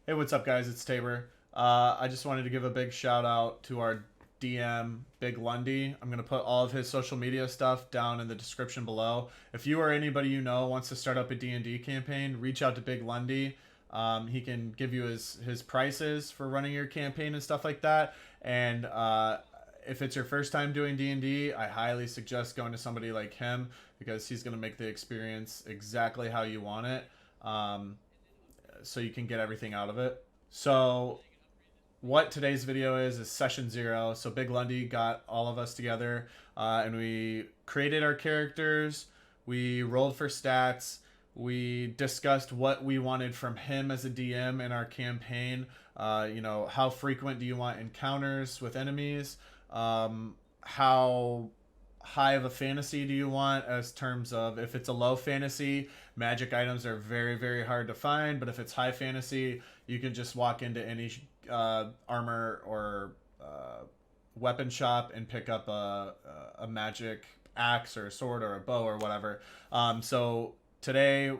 Hey, what's up, guys? It's Tabor. I just wanted to give a big shout out to our DM Big Lundi. I'm going to put all of his social media stuff down in the description below. If you or anybody you know wants to start up a D&D campaign, reach out to Big Lundi. He can give you his prices for running your campaign and stuff like that. And if it's your first time doing D&D, I highly suggest going to somebody like him because he's going to make the experience exactly how you want it. So you can get everything out of it. So what today's video is session 0. So Big Lundi got all of us together, and we created our characters. We rolled for stats. We discussed what we wanted from him as a DM in our campaign. How frequent do you want encounters with enemies? How high of a fantasy do you want, as terms of if it's a low fantasy, magic items are very, very hard to find, but if it's high fantasy, you can just walk into any armor or weapon shop and pick up a magic axe or a sword or a bow or whatever. So today's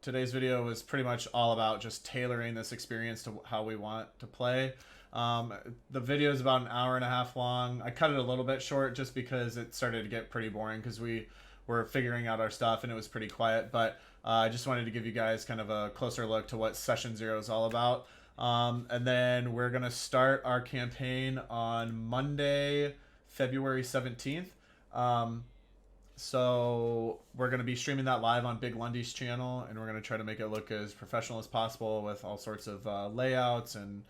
video is pretty much all about just tailoring this experience to how we want to play. The video is about an hour and a half long. I cut it a little bit short just because it started to get pretty boring because we were figuring out our stuff and it was pretty quiet. But I just wanted to give you guys kind of a closer look to what Session 0 is all about. And then we're going to start our campaign on Monday, February 17th. So we're going to be streaming that live on Big Lundi's channel, and we're going to try to make it look as professional as possible with all sorts of layouts and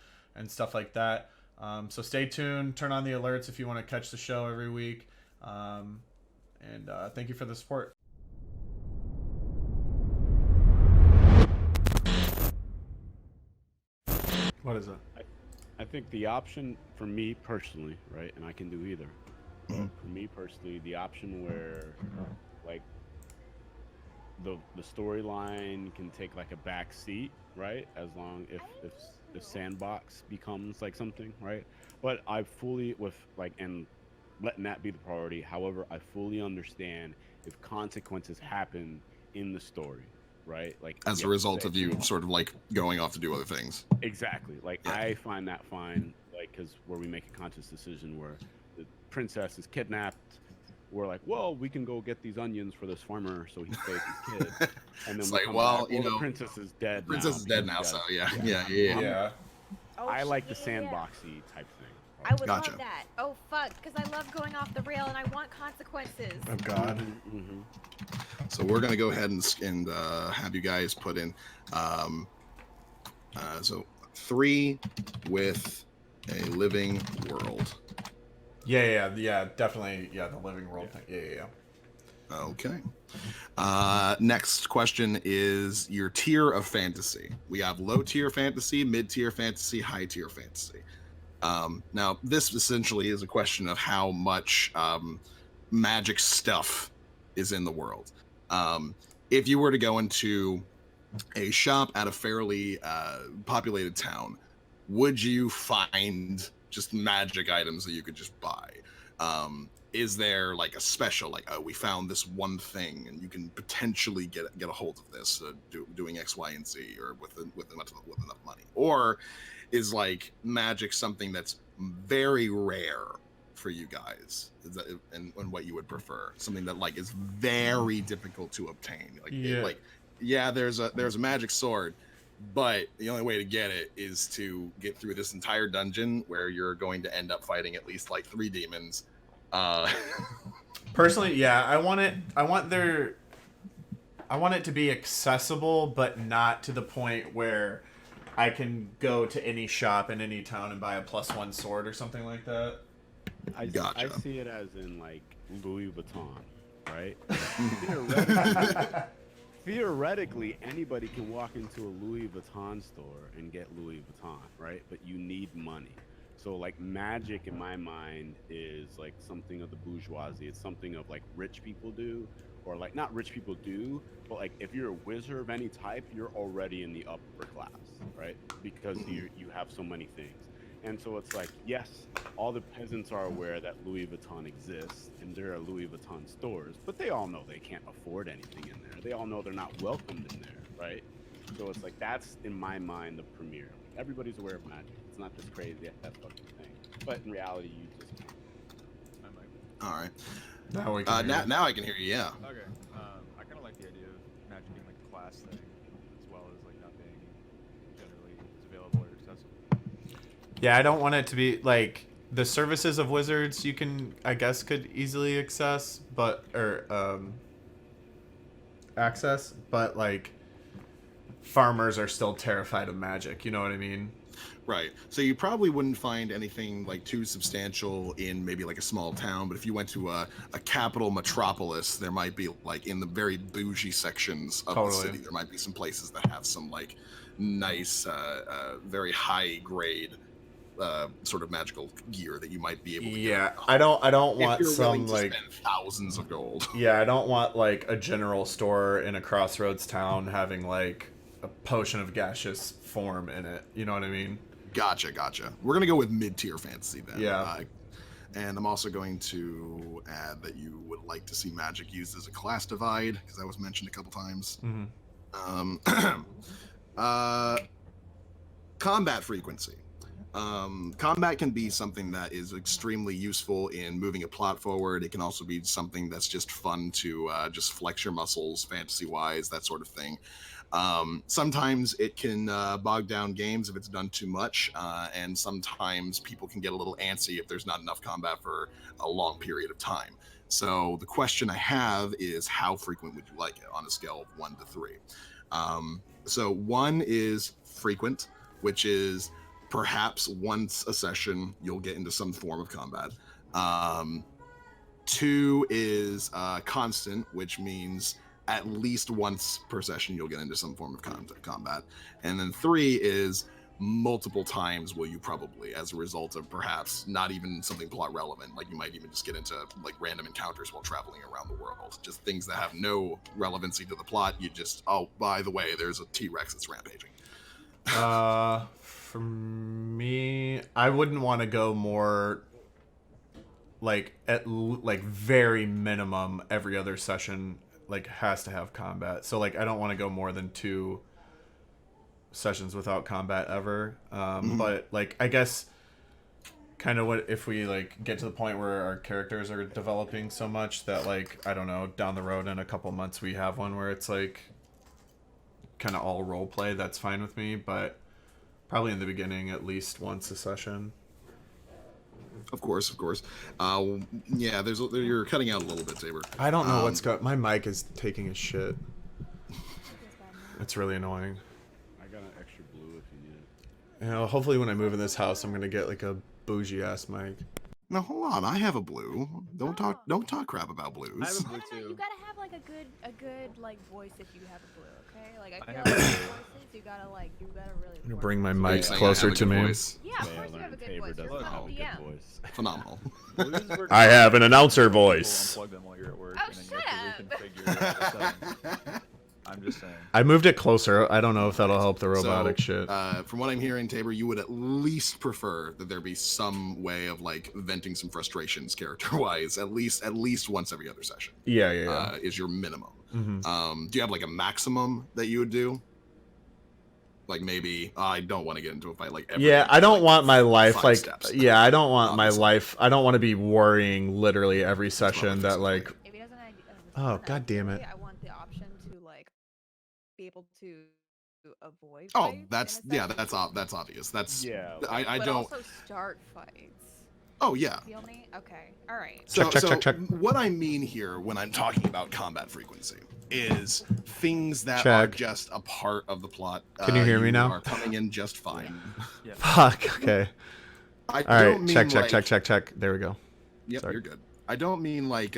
stuff like that. So stay tuned. Turn on the alerts if you want to catch the show every week. And thank you for the support. What is it? I think the option for me personally, right, and I can do either. For me personally, the option where like the storyline can take like a back seat, right, as long if sandbox becomes like something, right? But I fully and letting that be the priority. However, I fully understand if consequences happen in the story, right? Like as a result of you sort of like going off to do other things. Exactly. Like I find that fine, like because where we make a conscious decision where the princess is kidnapped, we're like, well, we can go get these onions for this farmer so he saves his kid. And then it's we like, come well, back, you know, the princess is dead. The princess is dead now, so yeah. I like the sandboxy type thing. I would love that. Oh fuck, because I love going off the rail and I want consequences. Oh god. So we're gonna go ahead and have you guys put in so 3 with a living world. Yeah, definitely. Yeah, the living world thing. Yeah. Okay. Next question is your tier of fantasy. We have low tier fantasy, mid tier fantasy, high tier fantasy. Now, this essentially is a question of how much magic stuff is in the world. If you were to go into a shop at a fairly populated town, would you find just magic items that you could just buy? Is there like a special, like, oh, we found this one thing and you can potentially get a hold of this doing X, Y, and Z, or with enough money? Or is like magic something that's very rare for you guys? Is that and what you would prefer? Something that like is very difficult to obtain? Like, there's a magic sword, but the only way to get it is to get through this entire dungeon where you're going to end up fighting at least like 3 demons. Personally, I want it to be accessible, but not to the point where I can go to any shop in any town and buy a +1 sword or something like that. I see it as in like Louis Vuitton, right? Theoretically, anybody can walk into a Louis Vuitton store and get Louis Vuitton, right? But you need money. So like magic in my mind is like something of the bourgeoisie. It's something of like rich people do, or like not rich people do, but like if you're a wizard of any type, you're already in the upper class, right? Because you have so many things. And so it's like, yes, all the peasants are aware that Louis Vuitton exists and there are Louis Vuitton stores, but they all know they can't afford anything in there. They all know they're not welcomed in there, right? So it's like that's in my mind the premiere. Everybody's aware of magic. It's not this crazy ass fucking thing. But in reality, you just can't. All right. Now we can. Now I can hear you. Yeah. Okay. I kind of like the idea of magic being like a class thing, as well as like not being generally as available or accessible. Yeah, I don't want it to be like the services of wizards. You can, I guess, could easily access, access, but like farmers are still terrified of magic. You know what I mean? Right. So you probably wouldn't find anything like too substantial in maybe like a small town, but if you went to a capital metropolis, there might be like in the very bougie sections of the city, there might be some places that have some like nice, very high grade sort of magical gear that you might be able to get. I don't want some to like spend thousands of gold. Yeah, I don't want like a general store in a crossroads town having like a potion of gaseous form in it. You know what I mean? Gotcha. We're gonna go with mid-tier fantasy then. Yeah. And I'm also going to add that you would like to see magic used as a class divide, because that was mentioned a couple times. Mm-hmm. Combat frequency. Combat can be something that is extremely useful in moving a plot forward. It can also be something that's just fun to just flex your muscles fantasy-wise, that sort of thing. Sometimes it can bog down games if it's done too much, and sometimes people can get a little antsy if there's not enough combat for a long period of time. So the question I have is, how frequent would you like it on a scale of 1 to 3? So 1 is frequent, which is perhaps once a session you'll get into some form of combat. 2 is constant, which means at least once per session you'll get into some form of combat. And then 3 is multiple times will you probably, as a result of perhaps not even something plot relevant, like you might even just get into like random encounters while traveling around the world, just things that have no relevancy to the plot. You just, oh, by the way, there's a T-Rex that's rampaging. For me, I wouldn't want to go more like like very minimum every other session like has to have combat. So like I don't want to go more than 2 sessions without combat ever. But like I guess kind of what if we like get to the point where our characters are developing so much that like I don't know, down the road in a couple months we have one where it's like kind of all role play, that's fine with me, but probably in the beginning at least once a session. Of course. Yeah, you're cutting out a little bit, Tabor. I don't know what's going. My mic is taking a shit. It's really annoying. I got an extra blue if you need it. You know, hopefully when I move in this house, I'm gonna get like a bougie ass mic. No, hold on. I have a blue. Don't talk crap about blues. I have a blue No, too. you gotta have like a good like voice if you have a blue, okay? Like I I feel have like a voices, blue. you gotta really. I'm gonna work bring my on it. mic Saying I closer have a to good me. voice. Yeah, of course you have a good voice. You're doesn't from have a good DM. voice. Phenomenal. Blues work I have an announcer people voice. Unplug them while you're at work, Oh, and then you have shut to reconfigure the settings. I'm just saying. I moved it closer. I don't know if that'll help the robotic shit. From what I'm hearing, Tabor, you would at least prefer that there be some way of like venting some frustrations character-wise, at least once every other session. Yeah. Is your minimum. Mm-hmm. Do you have like a maximum that you would do? Like maybe I don't want to get into a fight like every, I don't like, want my life 5 like steps. I don't want my Obviously. life. I don't want to be worrying literally every session that like If he doesn't Oh, God damn it. I want the option to like be able to avoid. Oh, fights that's in a sense, that's obvious. That's Yeah. I but don't. also start fights. Oh yeah. Feel me? Okay. All right. So, Check. What I mean here when I'm talking about combat frequency is things that Check. are just a part of the plot. Can you hear me now? Are coming in just fine. Yeah. Fuck. Okay. I All don't right. mean Check. There we go. Yep, Sorry. you're good. I don't mean like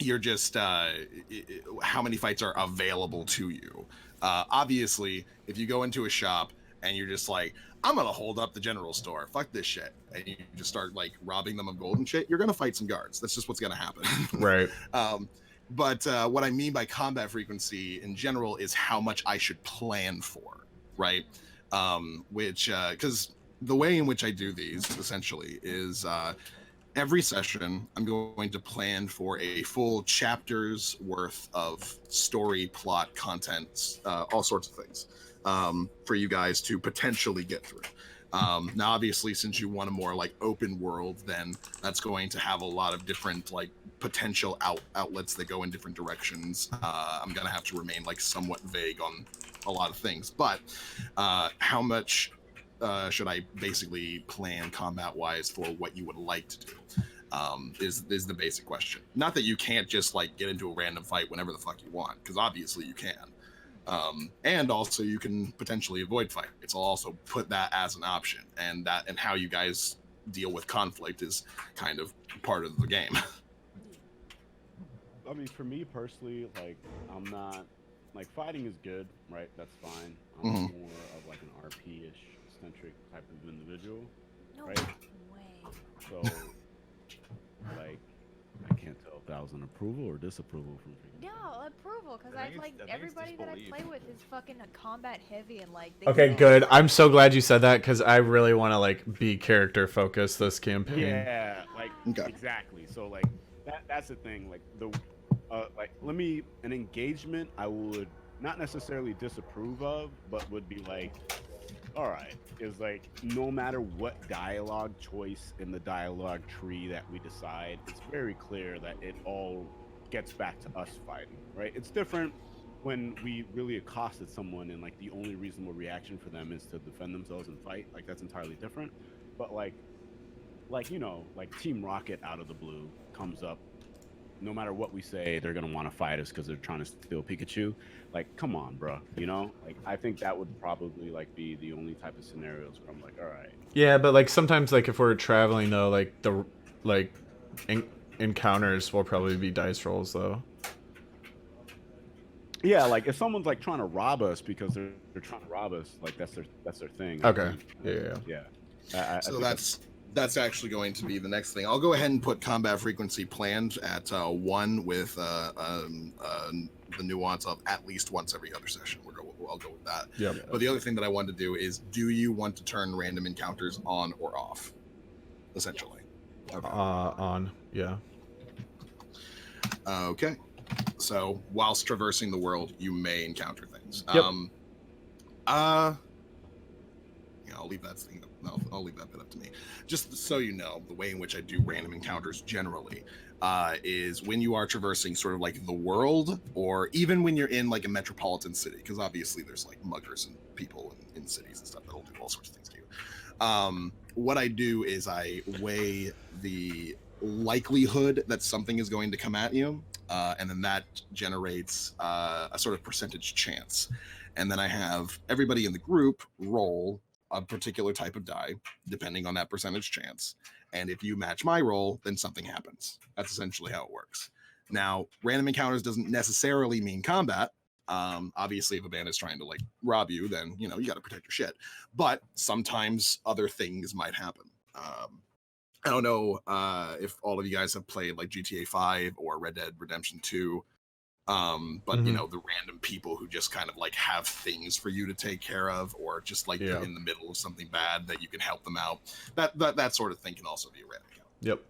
you're just how many fights are available to you. Obviously, if you go into a shop and you're just like, I'm gonna hold up the general store, fuck this shit, and you just start like robbing them of gold and shit, you're gonna fight some guards. That's just what's gonna happen. Right. But what I mean by combat frequency in general is how much I should plan for, right? Which because the way in which I do these essentially is every session, I'm going to plan for a full chapter's worth of story, plot, content, all sorts of things for you guys to potentially get through. Now, obviously, since you want a more like open world, then that's going to have a lot of different like potential outlets that go in different directions. I'm gonna have to remain like somewhat vague on a lot of things, but how much should I basically plan combat-wise for what you would like to do? Is the basic question. Not that you can't just like get into a random fight whenever the fuck you want, because obviously you can. And also you can potentially avoid fights. I'll also put that as an option, and how you guys deal with conflict is kind of part of the game. I mean, for me personally, like, I'm not like fighting is good, right? That's fine. I'm more of like an RP-ish centric type of individual, No right? way. So, like, I can't tell if that was an approval or disapproval from people. No, approval, because I I think like it's everybody that I disbelief. play with is fucking combat heavy and like. They Okay, can- good. I'm so glad you said that because I really want to like be character focused this campaign. Yeah, like Okay. exactly. So like that's the thing. Like an engagement I would not necessarily disapprove of, but would be like, all right, is like no matter what dialogue choice in the dialogue tree that we decide, it's very clear that it all gets back to us fighting, right? It's different when we really accosted someone and like the only reasonable reaction for them is to defend themselves and fight. Like that's entirely different. But like you know, like Team Rocket out of the blue comes up. No matter what we say, they're gonna want to fight us because they're trying to steal Pikachu. Like, come on, bro. You know, like I think that would probably like be the only type of scenarios where I'm like, all right. Yeah, but like sometimes like if we're traveling though, like the like encounters will probably be dice rolls though. Yeah, like if someone's like trying to rob us because they're trying to rob us, like that's their thing. I Okay. think. Yeah. I So think that's actually going to be the next thing. I'll go ahead and put combat frequency planned at 1 with the nuance of at least once every other session. I'll go with that. Yep. But the other thing that I wanted to do is, do you want to turn random encounters on or off? Essentially. Okay. On. Yeah. Okay. So whilst traversing the world, you may encounter things. Yep. Yeah, I'll leave that thing. I'll leave that bit up to me. Just so you know, the way in which I do random encounters generally is when you are traversing sort of like the world, or even when you're in like a metropolitan city, because obviously there's like muggers and people in cities and stuff that'll do all sorts of things to you. What I do is I weigh the likelihood that something is going to come at you, and then that generates a sort of percentage chance. And then I have everybody in the group roll a particular type of die, depending on that percentage chance. And if you match my roll, then something happens. That's essentially how it works. Now, random encounters doesn't necessarily mean combat. Obviously, if a band is trying to like rob you, then you got to protect your shit. But sometimes other things might happen. I don't know if all of you guys have played like GTA 5 or Red Dead Redemption 2. But the random people who just kind of like have things for you to take care of, or just like they're in the middle of something bad that you can help them out. That sort of thing can also be a random account. Yep.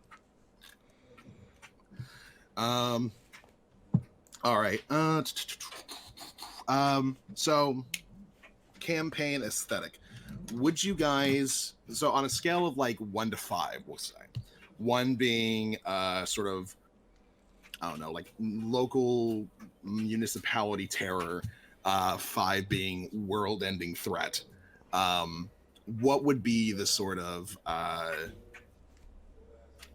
All right. So campaign aesthetic. Would you guys, so on a scale of like 1 to 5, we'll say, 1 being sort of, I don't know, like local municipality terror, 5 being world-ending threat. What would be the sort of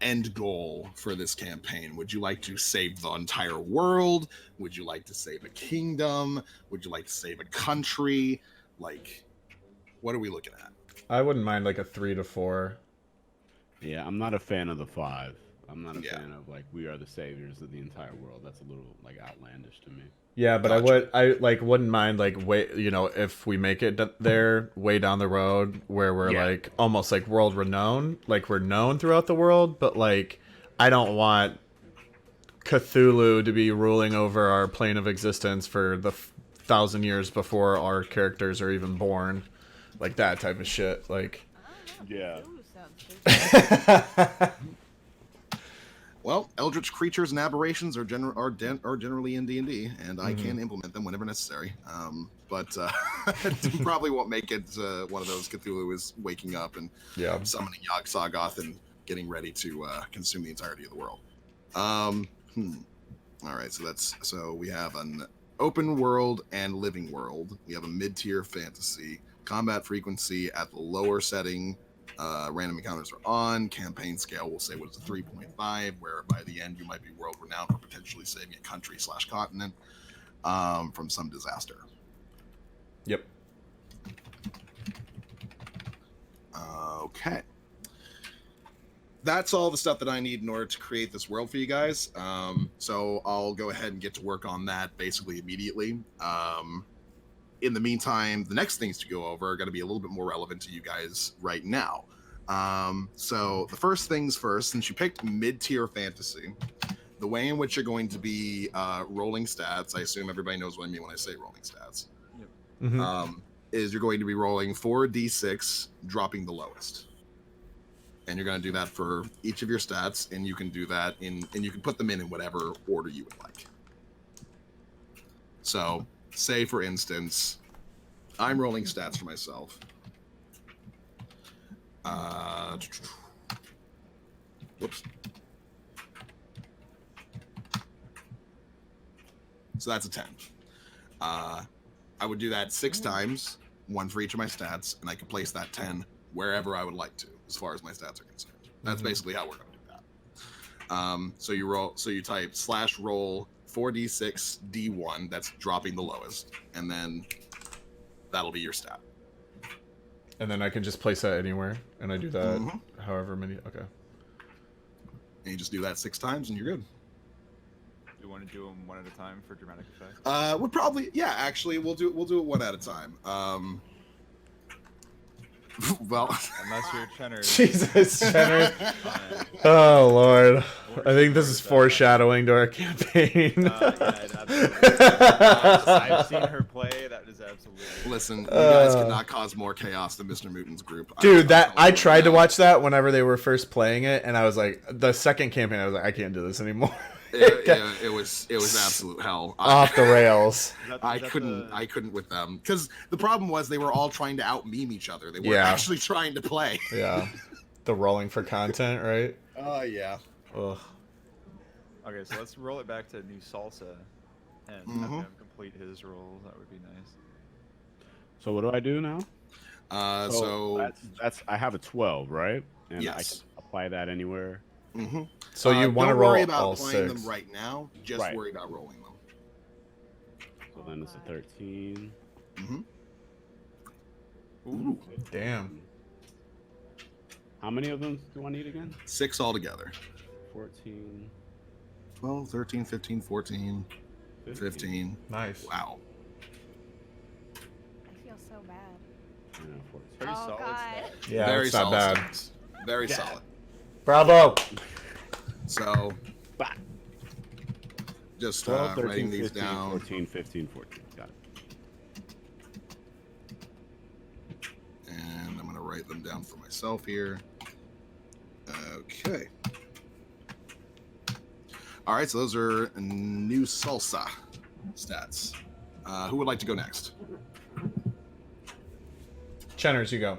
end goal for this campaign? Would you like to save the entire world? Would you like to save a kingdom? Would you like to save a country? Like, what are we looking at? I wouldn't mind like a 3 to 4. Yeah, I'm not a fan of the 5. I'm not a fan of like we are the saviors of the entire world. That's a little like outlandish to me. Yeah, but I wouldn't mind like if we make it there way down the road where we're like almost like world renowned, like we're known throughout the world, but like I don't want Cthulhu to be ruling over our plane of existence for the 1,000 years before our characters are even born, like that type of shit. Like, Yeah. Well, eldritch creatures and aberrations are generally in D&D, and I can implement them whenever necessary. But probably won't make it one of those Cthulhu is waking up and summoning Yog-Sothoth and getting ready to consume the entirety of the world. All right, so we have an open world and living world. We have a mid-tier fantasy. Combat frequency at the lower setting. Random encounters are on. Campaign scale, we'll say what is a 3.5, where by the end you might be world renowned for potentially saving a country/continent from some disaster. Yep. Okay. That's all the stuff that I need in order to create this world for you guys. So I'll go ahead and get to work on that basically immediately. In the meantime, the next things to go over are going to be a little bit more relevant to you guys right now. So the first things first, since you picked mid-tier fantasy, the way in which you're going to be rolling stats, I assume everybody knows what I mean when I say rolling stats, is you're going to be rolling 4d6, dropping the lowest. And you're going to do that for each of your stats, and you can do that and you can put them in whatever order you would like. So, say for instance, I'm rolling stats for myself. Whoops. So that's a 10. I would do that 6 times, 1 for each of my stats, and I could place that 10 wherever I would like to, as far as my stats are concerned. That's basically how we're going to do that. So you type /roll 4d6 d1, that's dropping the lowest, and then that'll be your stat. And then I can just place that anywhere, and I do that however many. Okay. And you just do that 6 times, and you're good. Do you want to do them one at a time for dramatic effect? We'll probably, yeah. Actually, we'll do it one at a time. Well, Unless you're Chenner. Jesus, Chenner. Oh Lord, I think this is foreshadowing to our campaign. Yeah, absolutely. I've seen her play. That is absolutely. Listen, you guys cannot cause more chaos than Mr. Mooton's group. Dude, I tried to watch that whenever they were first playing it, and I was like, the second campaign, I was like, I can't do this anymore. It was absolute hell. Off the rails. I couldn't with them, because the problem was they were all trying to out meme each other. They weren't actually trying to play. Yeah, the rolling for content, right? Oh yeah. Ugh. Okay, so let's roll it back to New Salsa and have him complete his roll. That would be nice. So what do I do now? So that's I have a 12, right? And yes. I can apply that anywhere. So you want to roll worry about all playing 6 them right now. Just worry about rolling them. So then it's a 13. Ooh, damn. How many of them do I need again? 6 altogether. 14. 12, 13, 15, 14, 15. Nice. Wow. I feel so bad. Yeah, 14. Pretty Oh, solid God. stuff. Yeah, Very it's not solid bad. stats. Very solid. Bravo. So, Bah. just 12, 13, writing these 15, down. 14, 15, 14. Got it. And I'm going to write them down for myself here. Okay. All right, so those are new salsa stats. Who would like to go next? Chenners, you go.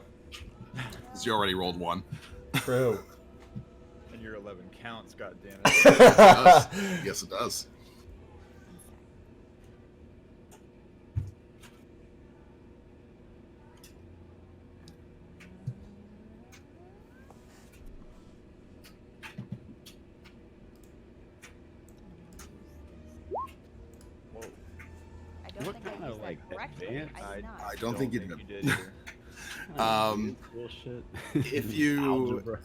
Because you already rolled 1. True. And your 11 counts, goddammit. It does. Yes, it does. I don't What think I kind used of, that like, correctly. advanced? I did not. I don't think you you did. did either. Bullshit. If you Algebra.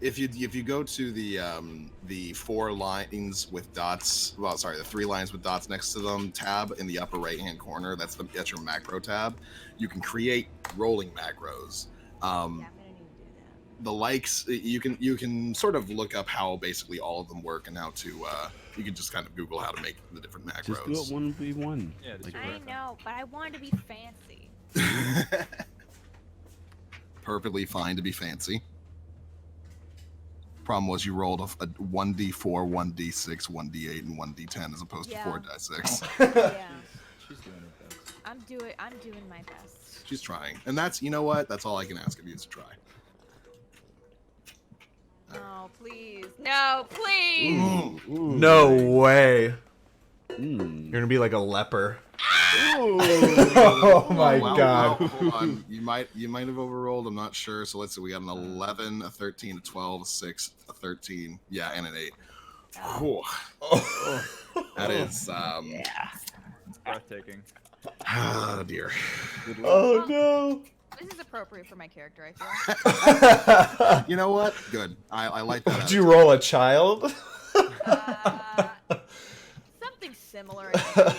if you go to the 4 lines with dots, well, sorry, the 3 lines with dots next to them tab in the upper right hand corner, that's your macro tab. You can create rolling macros. Yeah, I'm gonna need to do that. The likes, you can sort of look up how basically all of them work and how to you can just kind of Google how to make the different macros. Just do it 1v1. Yeah, just Like, do I it. know, but I wanted to be fancy. Perfectly fine to be fancy. Problem was you rolled a 1d4, 1d6, 1d8, and 1d10 as opposed to 4d6. Yeah. She's doing her best. I'm doing my best. She's trying, and that's, you know what? That's all I can ask of you is to try. Oh, please. No, please. No way. Mm. You're gonna be like a leper. Ooh. Oh my god. Well, hold on. You might have overrolled. I'm not sure. So let's see. We got an 11, a 13, a 12, a 6, a 13. Yeah, and an 8. Whew. That is It's breathtaking. oh dear. Oh no. This is appropriate for my character, I feel. You know what? Good. I like that. Did you roll a child? Something similar. I think.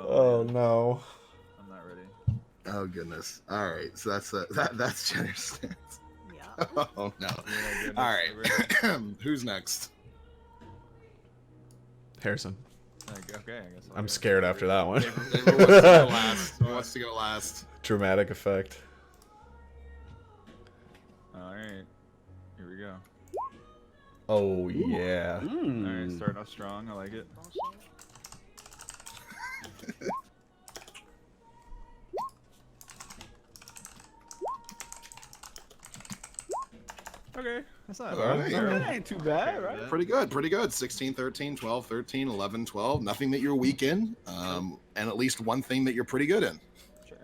Oh Man. no. I'm not ready. Oh goodness. All right. So that's Jenner's stance. Yeah. Oh no. Oh my goodness, All right. we're- Who's next? Harrison. Okay, I guess. I'm scared after that one. Who wants to go last? Who wants to go last? Dramatic effect. All right, here we go. Oh yeah. All right, starting off strong. I like it. Bullshit. Okay, that's not All bad. right. That ain't too bad, right? Pretty good. Pretty good. 16, 13, 12, 13, 11, 12. Nothing that you're weak in. And at least one thing that you're pretty good in. Sure.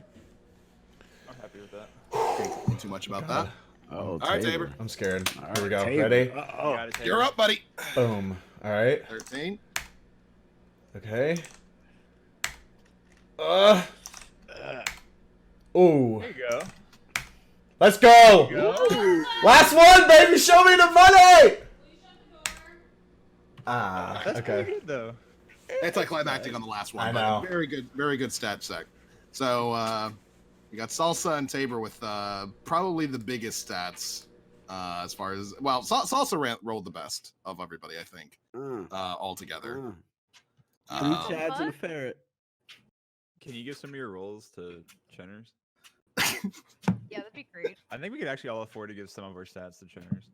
I'm happy with that. Can't think too much about that. Oh, All right, Tabor. I'm scared. All Here we right, go. Tabor. Ready? You Uh-oh. got it, Taylor. You're up, buddy. Boom. All right. 13. Okay. Ooh. There you go. Let's go. Ooh. Last one, baby. Show me the money. Ah. That's pretty Okay. good though. Anticlimactic on the last one. I but know. Very good stat check. So we got Salsa and Tabor with probably the biggest stats as far as Salsa rolled the best of everybody, I think, altogether. Three Um, chads and a ferret. Can you give some of your rolls to Chenners? Yeah, that'd be great. I think we could actually all afford to give some of our stats to Chenners.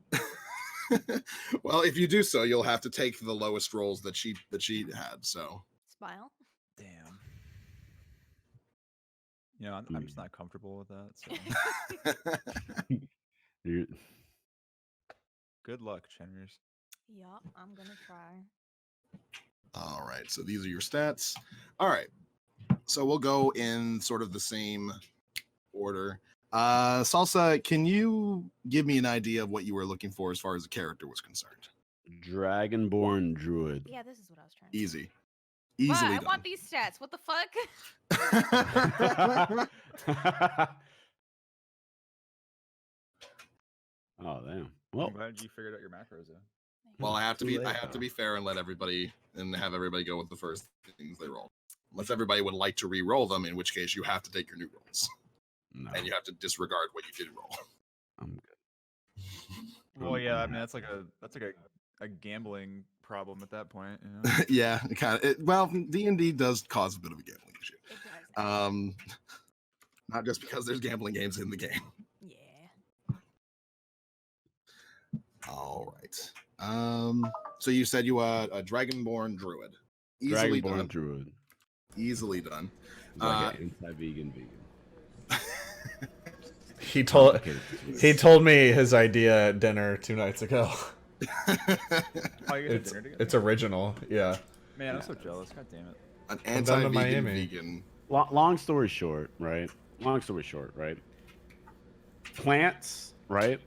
well, if you do so, you'll have to take the lowest rolls that she had. So Smile. Damn. You know, I'm just not comfortable with that. So You're- good luck, Chenners. Yup, I'm gonna try. all right, so these are your stats. All right, so we'll go in sort of the same order. Salsa, can you give me an idea of what you were looking for as far as the character was concerned? Dragonborn druid. Yeah, this is what I was trying to Easy. Wow, Easily I done. want these stats. What the fuck? Oh damn. Well, I'm glad you figured out your macros though. Well, I have to Too be late, I have to though. be fair and let everybody and have everybody go with the first things they roll. Unless everybody would like to re-roll them, in which case you have to take your new rolls no, and you have to disregard what you did roll. I'm good. Well, yeah, I mean that's like a gambling problem at that point. You know? Yeah, kind of. Well, D&D does cause a bit of a gambling issue. It does. Not just because there's gambling games in the game. Yeah. All right. So you said you were a dragonborn druid. Easily Dragonborn done. druid. Easily done. He's like an anti-vegan vegan. He told Complicated situation. he told me his idea at dinner 2 nights ago. Oh, you guys had It's dinner together? it's original. Yeah. Man, I'm so jealous. God damn it. An Come down to anti-vegan Miami. vegan. Long story short, right? Plants, right?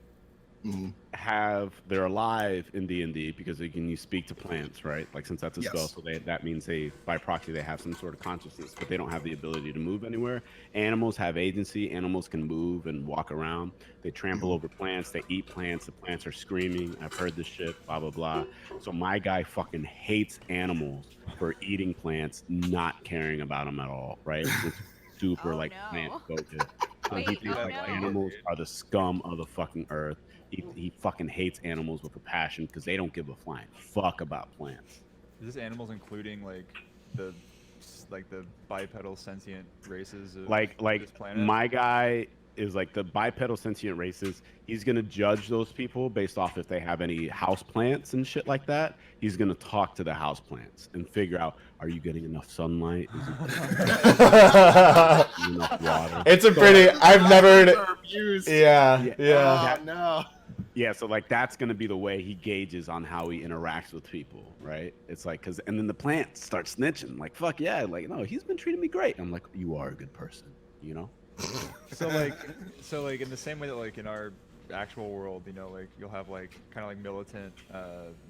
Mhm. They're alive in D&D because they can speak to plants, right? Like since that's a spell, Yes. so that means by proxy they have some sort of consciousness, but they don't have the ability to move anywhere. Animals have agency. Animals can move and walk around. They trample over plants. They eat plants. The plants are screaming. I've heard this shit. Blah blah blah. So my guy fucking hates animals for eating plants, not caring about them at all, right? It's super Oh, like no. plant focused. He Wait, thinks oh, like no. animals are the scum of the fucking earth. He fucking hates animals with a passion because they don't give a flying fuck about plants. Is this animals including like the bipedal sentient races of Like this planet? my guy is like the bipedal sentient races. He's gonna judge those people based off if they have any house plants and shit like that. He's gonna talk to the house plants and figure out, are you getting enough sunlight? Is it enough water? It's a pretty. I've never heard it. Yeah. Oh, no. Yeah, so like that's gonna be the way he gauges on how he interacts with people, right? It's like, and then the plants start snitching, like, fuck yeah, like, no, he's been treating me great. I'm like, you are a good person, you know? So like in the same way that like in our actual world, you know, like you'll have like kind of like militant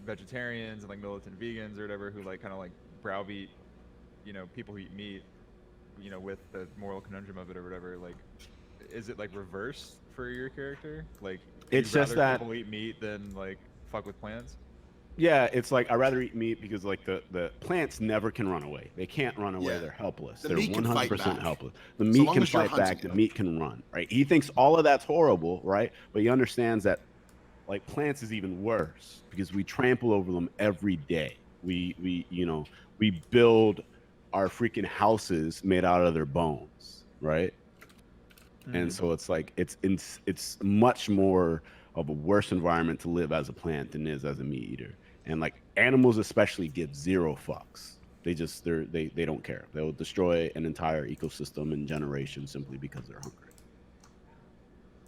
vegetarians and like militant vegans or whatever who like kind of like browbeat, you know, people who eat meat, you know, with the moral conundrum of it or whatever. Like, is it like reverse for your character? Like, It's just that people eat meat than like fuck with plants. yeah, it's like I'd rather eat meat because like the plants never can run away. They can't run away. Yeah. They're helpless. The They're meat can fight 100% back. helpless. The So meat long can as you're fight back. hunting The them. meat can run. Right? He thinks all of that's horrible, right? But he understands that like plants is even worse because we trample over them every day. We you know we build our freaking houses made out of their bones, right? And so it's like it's much more of a worse environment to live as a plant than it is as a meat eater. And like animals especially give zero fucks. They don't care. They'll destroy an entire ecosystem in generations simply because they're hungry.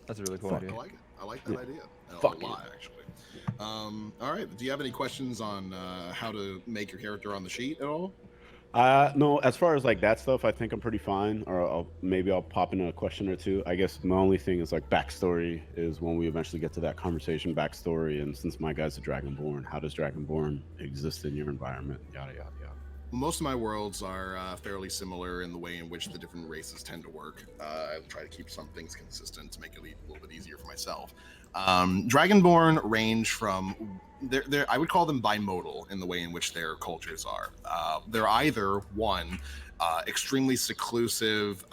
That's a really cool Fuck. idea. I like it. I like that idea. Fuck a lot, actually. All right. Do you have any questions on how to make your character on the sheet at all? No, as far as like that stuff, I think I'm pretty fine. Or maybe I'll pop in a question or two. I guess my only thing is like backstory is when we eventually get to that conversation. Backstory, and since my guy's a Dragonborn, how does Dragonborn exist in your environment? Yada yada yada. Most of my worlds are fairly similar in the way in which the different races tend to work. I try to keep some things consistent to make it a little bit easier for myself. Dragonborn range from I would call them bimodal in the way in which their cultures are. They're either one extremely seclusive,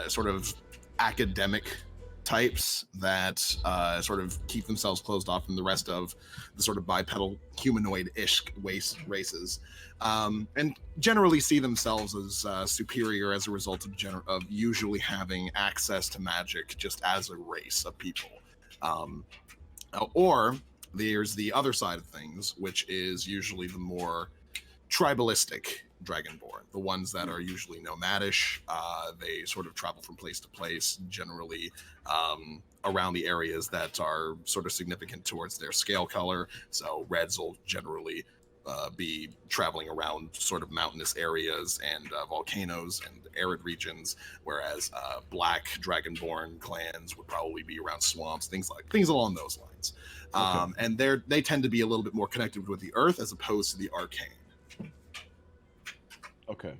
sort of academic types that sort of keep themselves closed off from the rest of the sort of bipedal humanoid-ish races, and generally see themselves as superior as a result of usually having access to magic just as a race of people. Or there's the other side of things, which is usually the more tribalistic Dragonborn, the ones that are usually nomadish. They sort of travel from place to place, generally around the areas that are sort of significant towards their scale color. So reds will generally be traveling around sort of mountainous areas and volcanoes and arid regions, whereas black Dragonborn clans would probably be around swamps, things along those lines. Okay. And they tend to be a little bit more connected with the earth as opposed to the arcane. Okay.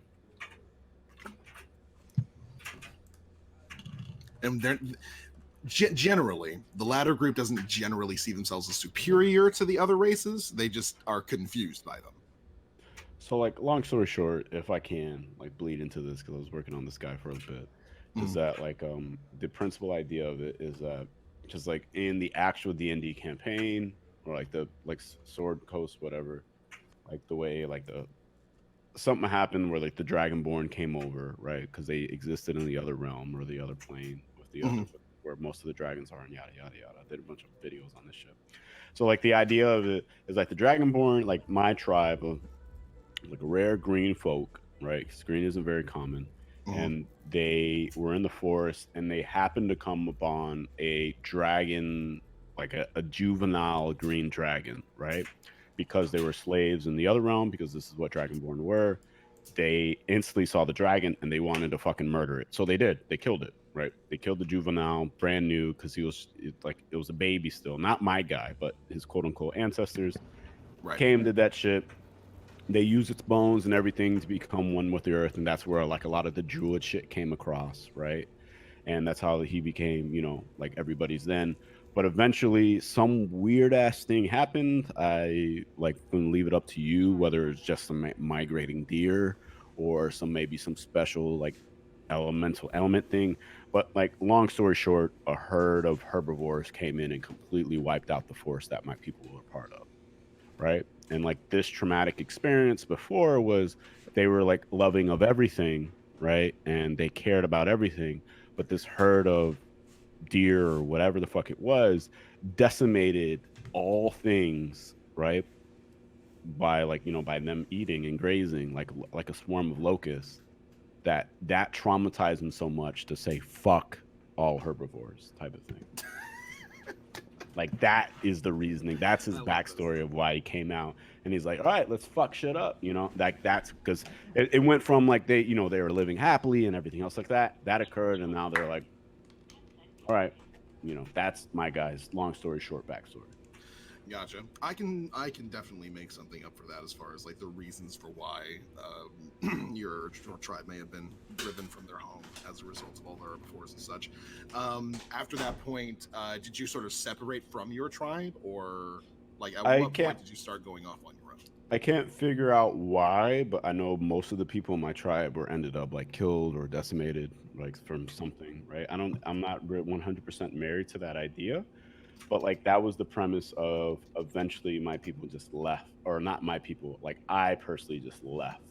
And they're generally, the latter group doesn't generally see themselves as superior to the other races. They just are confused by them. So, like, long story short, if I can, like, bleed into this because I was working on this guy for a bit, is that, like, the principal idea of it is that just, like, in the actual D&D campaign, or, like, the, like, Sword Coast, whatever, like, the way, like, something happened where, like, the Dragonborn came over, right? Because they existed in the other realm or the other plane with the other, where most of the dragons are, and yada, yada, yada. I did a bunch of videos on this shit. So, like, the idea of it is, like, the Dragonborn, like, my tribe of, like, rare green folk, right? Because green isn't very common. And they were in the forest, and they happened to come upon a dragon, like a juvenile green dragon, right? Because they were slaves in the other realm, because this is what Dragonborn were. They instantly saw the dragon, and they wanted to fucking murder it. So they did. They killed it, right? They killed the juvenile, brand new, because it was a baby still. Not my guy, but his quote-unquote ancestors came, did that shit. They used its bones and everything to become one with the earth, and that's where like a lot of the druid shit came across, right? And that's how he became, you know, like everybody's then. But eventually, some weird ass thing happened. I like gonna leave it up to you whether it's just some migrating deer or maybe some special like element thing. But like long story short, a herd of herbivores came in and completely wiped out the forest that my people were part of, right? And like this traumatic experience before was they were like loving of everything, right? And they cared about everything. but this herd of deer or whatever the fuck it was decimated all things, right? By by them eating and grazing like a swarm of locusts, that traumatized him so much to say fuck all herbivores type of thing. Like, that is the reasoning. That's his backstory of why he came out. And he's like, all right, let's fuck shit up. Like, that's because it went from like they were living happily and everything else like that. That occurred. And now they're like, all right, that's my guy's long story short backstory. Gotcha. I can definitely make something up for that as far as like the reasons for why your tribe may have been driven from their home as a result of all the herbivores and such. After that point, did you sort of separate from your tribe, or like at what point did you start going off on your own? I can't figure out why, but I know most of the people in my tribe were ended up like killed or decimated, like from something, right? I'm not 100% married to that idea. But like, that was the premise of eventually my people just left, or not my people, like I personally just left.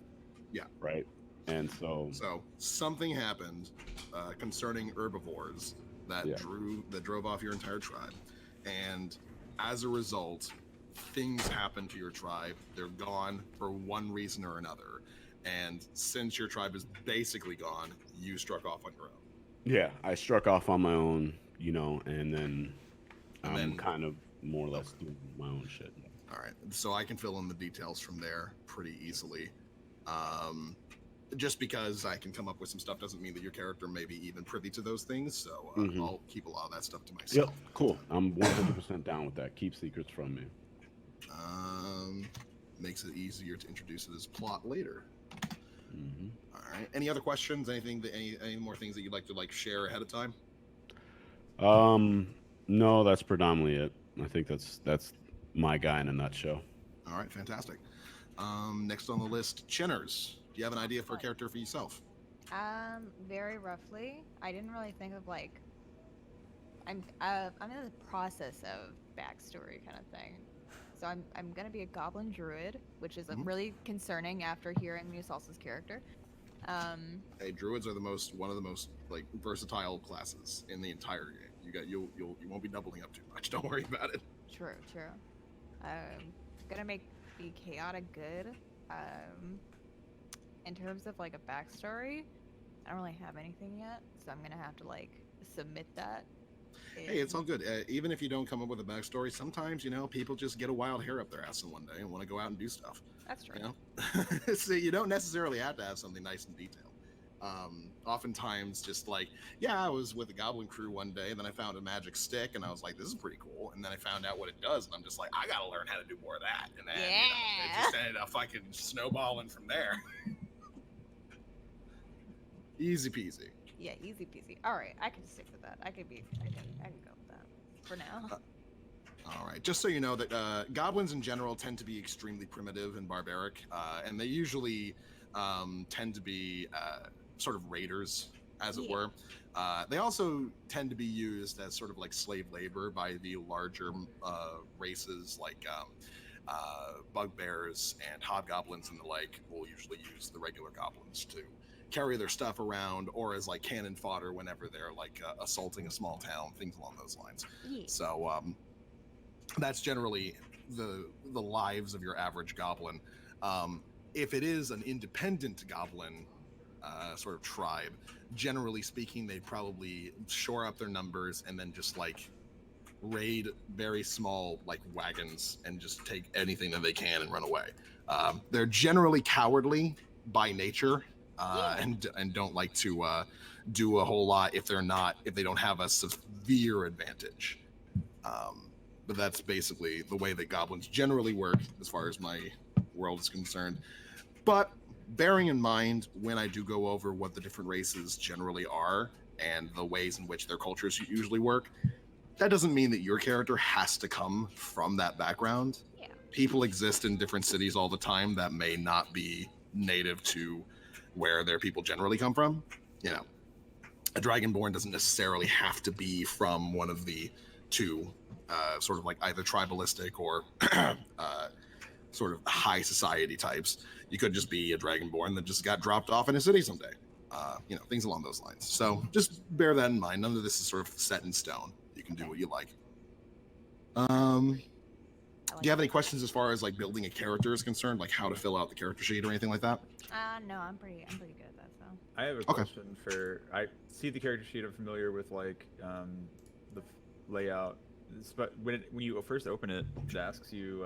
Yeah. Right. And so something happened concerning herbivores that drove off your entire tribe, and as a result, things happened to your tribe. They're gone for one reason or another, and since your tribe is basically gone, you struck off on your own. Yeah, I struck off on my own, and then I'm kind of more or less doing my own shit. All right, so I can fill in the details from there pretty easily. Just because I can come up with some stuff doesn't mean that your character may be even privy to those things, so I'll keep a lot of that stuff to myself. Yep, cool. I'm 100% down with that. Keep secrets from me. Makes it easier to introduce it as plot later. All right. Any other questions? Any more things that you'd like to share ahead of time? No, that's predominantly it. I think that's my guy in a nutshell. All right, fantastic. Next on the list, Chinners. Do you have an idea for a character for yourself? Very roughly. I didn't really think of I'm in the process of backstory kind of thing. So I'm gonna be a goblin druid, which is really concerning after hearing Musalsa's character. Hey, druids are one of the most versatile classes in the entire game. You won't be doubling up too much. Don't worry about it. True. Gonna be chaotic good. In terms of a backstory, I don't really have anything yet, so I'm gonna have to submit that. Hey, it's all good. Even if you don't come up with a backstory, sometimes people just get a wild hair up their ass in one day and want to go out and do stuff. That's true. So you don't necessarily have to have something nice and detailed. Oftentimes, just I was with a goblin crew one day, and then I found a magic stick, and I was like, this is pretty cool. And then I found out what it does, and I'm just like, I gotta learn how to do more of that. And then it just ended up fucking snowballing from there. Easy peasy. Yeah, easy peasy. All right, I can stick with that. I can go with that for now. All right, just so you know that goblins in general tend to be extremely primitive and barbaric, and they usually tend to be sort of raiders, as it were. They also tend to be used as sort of slave labor by the larger races, bugbears and hobgoblins and the like. Will usually use the regular goblins to carry their stuff around, or as cannon fodder whenever they're assaulting a small town, things along those lines. So that's generally the lives of your average goblin. If it is an independent goblin sort of tribe, generally speaking, they probably shore up their numbers and then just raid very small wagons and just take anything that they can and run away. They're generally cowardly by nature, and don't like to do a whole lot if they don't have a severe advantage. But that's basically the way that goblins generally work as far as my world is concerned. But bearing in mind, when I do go over what the different races generally are and the ways in which their cultures usually work, that doesn't mean that your character has to come from that background. Yeah. People exist in different cities all the time that may not be native to where their people generally come from. A dragonborn doesn't necessarily have to be from one of the two sort of either tribalistic or sort of high society types. You could just be a dragonborn that just got dropped off in a city someday. things along those lines. So just bear that in mind. None of this is sort of set in stone. You can do what you like. Do you have any questions as far as like building a character is concerned, like how to fill out the character sheet or anything like that? No, I'm pretty good at that. So. I have a question for. I see the character sheet. I'm familiar with like the layout. But when you first open it, it asks you,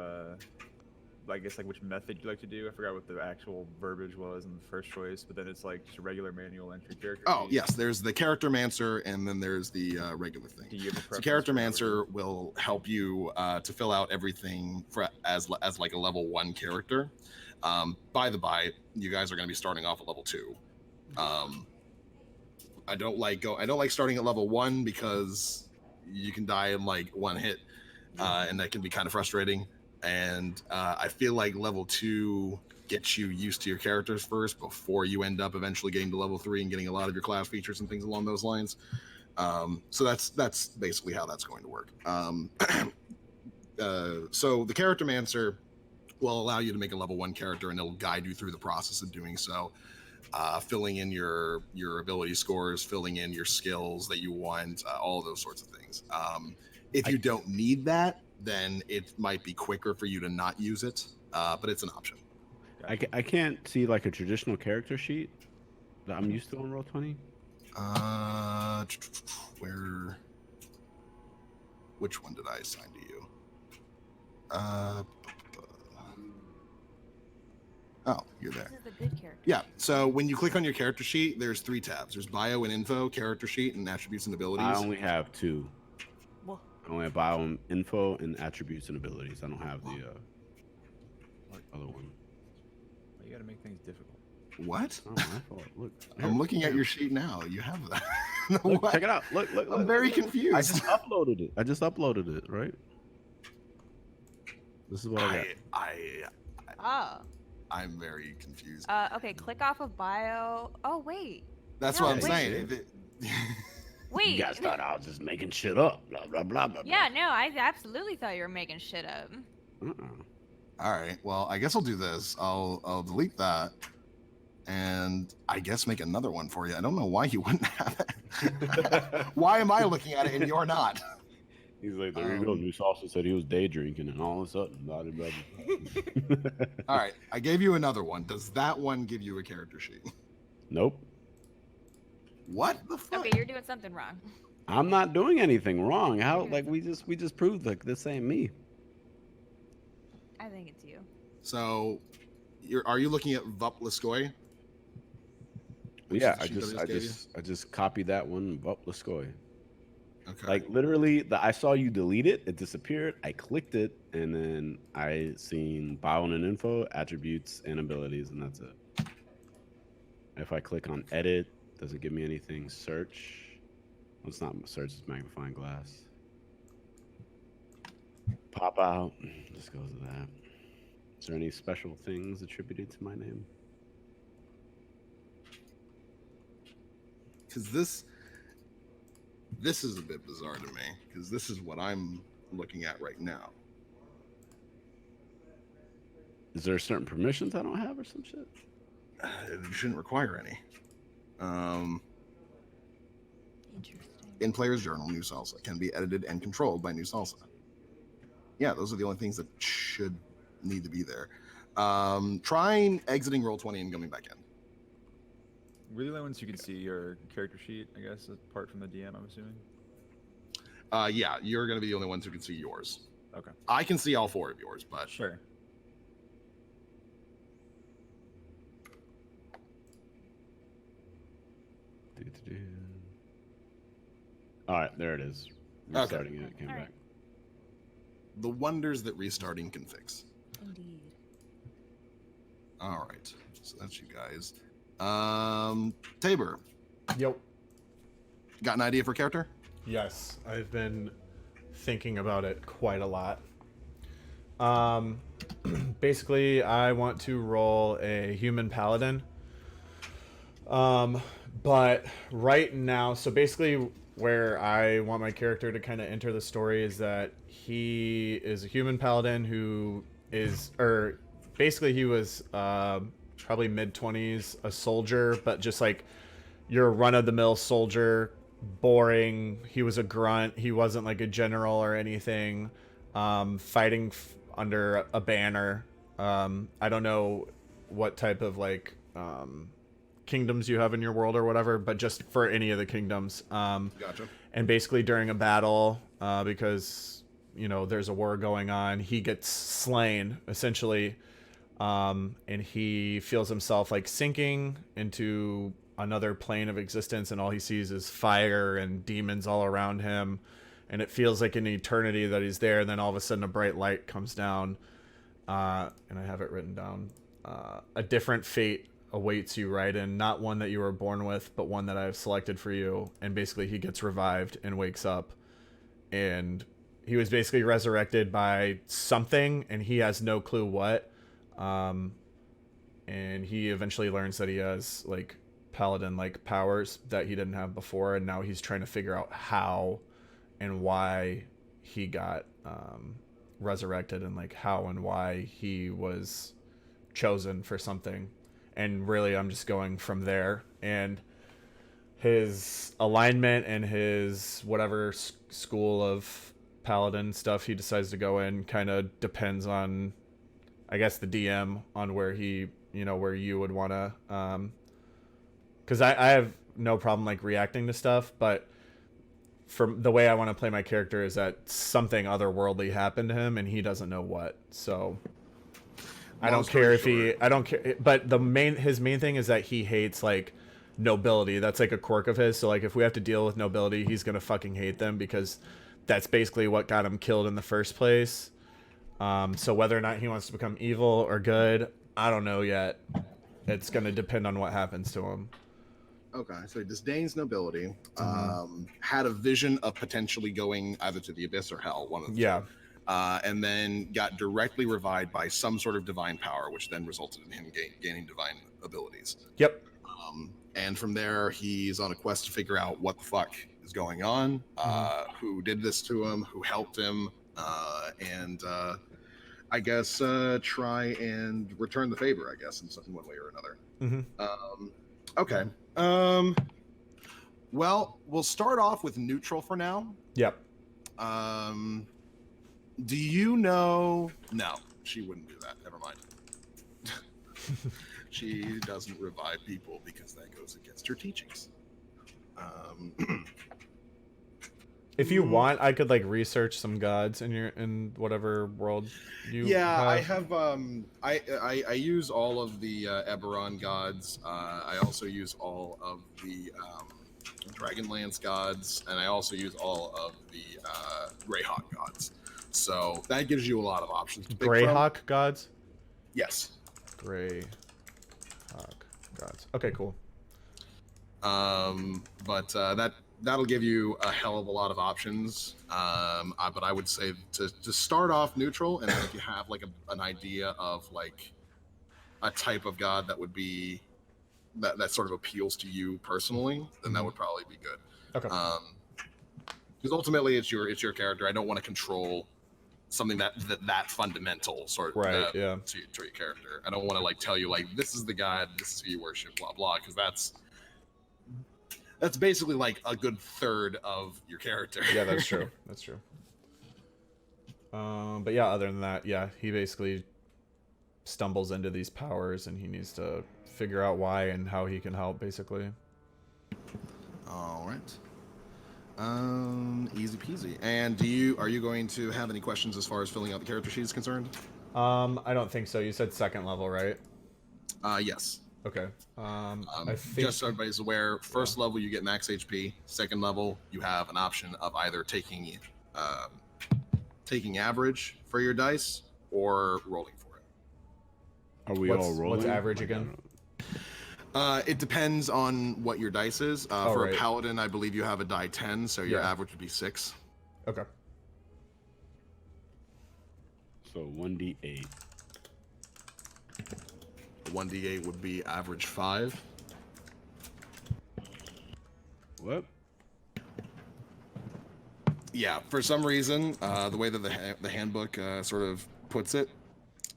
I guess like which method you like to do. I forgot what the actual verbiage was in the first choice, but then it's like just a regular manual entry character. Oh yes, there's the Character Mancer, and then there's the regular thing. Do you have a preference? So Character Mancer will help you to fill out everything as like a level 1 character. By the by, you guys are going to be starting off at level 2. I don't like starting at level 1 because you can die in like one hit, and that can be kind of frustrating. And I feel like level 2 gets you used to your characters first before you end up eventually getting to level 3 and getting a lot of your class features and things along those lines. So that's basically how that's going to work. So the Character Mancer will allow you to make a level 1 character, and it'll guide you through the process of doing so, filling in your ability scores, filling in your skills that you want, all of those sorts of things. If you don't need that, then it might be quicker for you to not use it, but it's an option. I can't see like a traditional character sheet that I'm used to on Roll20. Which one did I assign to you? Oh, you're there. This is a good character. Yeah, so when you click on your character sheet, there's 3 tabs. There's bio and info, character sheet, and attributes and abilities. I only have 2. Well, I only have bio and info and attributes and abilities. I don't have the other one. You gotta make things difficult. What? Oh, my fault. Look, I'm looking at your sheet now. You have that. look, What? check it out. Look. I'm very confused. I just uploaded it, right? This is what I got. I'm very confused. Okay, click off of bio. Oh, wait. That's no, what I'm wait. saying. Wait. You guys thought I was just making shit up. Blah, blah, blah, blah. Yeah, no, I absolutely thought you were making shit up. All right. Well, I guess I'll do this. I'll delete that, and I guess make another one for you. I don't know why you wouldn't have it. Why am I looking at it and you're not? He's like, there you go. New Salsa said he was day drinking, and all of a sudden, blah, blah, blah. All right. I gave you another one. Does that one give you a character sheet? Nope. What the fuck? Okay, you're doing something wrong. I'm not doing anything wrong. How? Like we just proved like this ain't me. I think it's you. So, are you looking at Vup Liskoy? Yeah, Which is the sheet that I just I just copied that one. Vup Liskoy. Okay. Like literally, I saw you delete it. It disappeared. I clicked it, and then I seen bio and info, attributes, and abilities, and that's it. If I click on edit, does it give me anything? Search. Well, it's not search. It's magnifying glass. Pop out. Just goes to that. Is there any special things attributed to my name? Because this is a bit bizarre to me, because this is what I'm looking at right now. Is there certain permissions I don't have or some shit? You shouldn't require any. Interesting. In Player's Journal, New Salsa can be edited and controlled by New Salsa. Yeah, those are the only things that should need to be there. Trying exiting Roll20 and coming back in. We're the only ones who can see your character sheet, I guess, apart from the DM, I'm assuming. Yeah, you're going to be the only ones who can see yours. Okay. I can see all 4 of yours, but Sure. All right, there it is. Restarting it came All right. back. the wonders that restarting can fix. Indeed. All right, so that's you guys. Tabor, Yep. got an idea for character? Yes, I've been thinking about it quite a lot. Basically, I want to roll a human paladin. But right now, so basically where I want my character to kind of enter the story is that he is a human paladin who is, or basically he was probably mid-20s, a soldier, but just like your run-of-the-mill soldier, boring. He was a grunt. He wasn't like a general or anything. Fighting under a banner. I don't know what type of like kingdoms you have in your world or whatever, but just for any of the kingdoms. Gotcha. And basically during a battle, because there's a war going on, he gets slain essentially, and he feels himself like sinking into another plane of existence, and all he sees is fire and demons all around him, and it feels like an eternity that he's there. And then all of a sudden a bright light comes down, and I have it written down. A different fate awaits you, Raiden, not one that you were born with, but one that I have selected for you. And basically he gets revived and wakes up, and he was basically resurrected by something, and he has no clue what. And he eventually learns that he has like paladin like powers that he didn't have before, and now he's trying to figure out how and why he got resurrected, and like how and why he was chosen for something. And really I'm just going from there, and his alignment and his whatever school of paladin stuff he decides to go in kind of depends on, I guess, the DM on where he, where you would want to, because I have no problem like reacting to stuff, but from the way I want to play my character is that something otherworldly happened to him and he doesn't know what. So I don't care if I don't care, but his main thing is that he hates like nobility. That's like a quirk of his. So like if we have to deal with nobility, he's gonna fucking hate them, because that's basically what got him killed in the first place. So whether or not he wants to become evil or good, I don't know yet. It's gonna depend on what happens to him. Okay, so he disdains nobility. Had a vision of potentially going either to the abyss or hell, one of the two. And then got directly revived by some sort of divine power, which then resulted in him gaining divine abilities. Yep. And from there, he's on a quest to figure out what the fuck is going on, who did this to him, who helped him, and I guess try and return the favor, I guess, in one way or another. Okay. Well, we'll start off with neutral for now. Yep. Do you know? No, she wouldn't do that. Never mind. She doesn't revive people because that goes against her teachings. If you want, I could like research some gods in whatever world you have. I have I use all of the Eberron gods. I also use all of the Dragonlance gods, and I also use all of the Greyhawk gods. So that gives you a lot of options to pick Greyhawk gods? Yes. Greyhawk gods. Okay, cool. But that'll give you a hell of a lot of options. But I would say to start off neutral, and if you have like an idea of like a type of god that would be that sort of appeals to you personally, then that would probably be good. Okay. Because ultimately it's your character. I don't want to control something that fundamental sort of to your character. I don't want to like tell you like this is the god, this is who you worship, blah blah, because that's basically like a good third of your character. Yeah, that's true. That's true. But yeah, other than that, yeah, he basically stumbles into these powers, and he needs to figure out why and how he can help, basically. All right. Easy peasy. And are you going to have any questions as far as filling out the character sheet is concerned? I don't think so. You said second level, right? Yes. Okay. I think... Just so everybody's aware, first level you get max HP. Second level you have an option of either taking average for your dice or rolling for it. Are we all rolling? What's average again? It depends on what your dice is. For a paladin, I believe you have a die 10, so your average would be 6. Okay. So 1d8. 1d8 would be average 5. What? Yeah, for some reason, the way that the handbook sort of puts it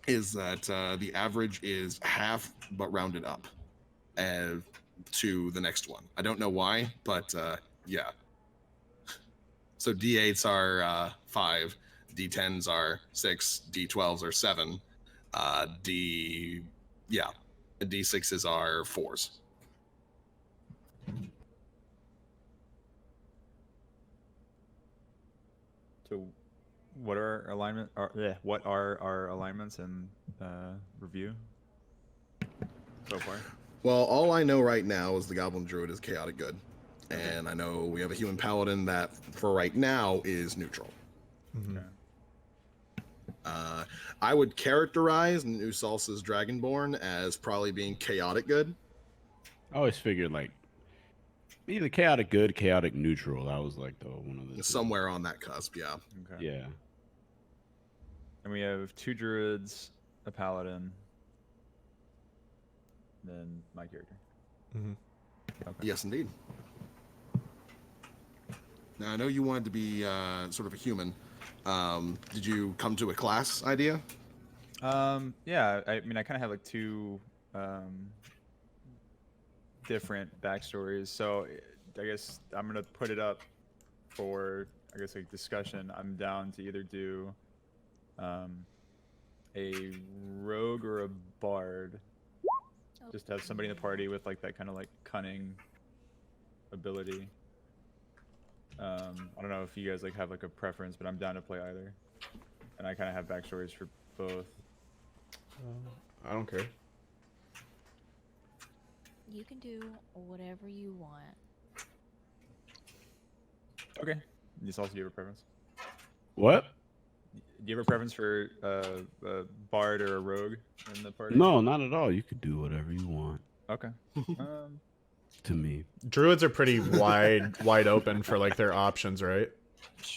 is that the average is half, but rounded up. And to the next one. I don't know why, but yeah. So D8s are 5, D10s are 6, D12s are 7, D6s are 4s. So, what are alignment? What are our alignments and review so far? Well, all I know right now is the Goblin Druid is chaotic good. And I know we have a human paladin that, for right now, is neutral. Mm-hmm. Okay. I would characterize New Salsa's Dragonborn as probably being chaotic good. I always figured like either chaotic good, chaotic neutral. That was like the one of the two. Somewhere on that cusp, yeah. Okay. Yeah. And we have 2 druids, a paladin, then my character. Mm-hmm. Okay. Yes, indeed. Now, I know you wanted to be sort of a human. Did you come to a class idea? Yeah, I mean, I kind of have like 2 different backstories. So I guess I'm gonna put it up for, I guess, like discussion. I'm down to either do a rogue or a bard. Just to have somebody in the party with like that kind of like cunning ability. I don't know if you guys like have like a preference, but I'm down to play either. And I kind of have backstories for both. I don't care. You can do whatever you want. Okay. This also, do you have a preference? What? Do you have a preference for a bard or a rogue in the party? No, not at all. You could do whatever you want. Okay. To me. Druids are pretty wide open for like their options, right?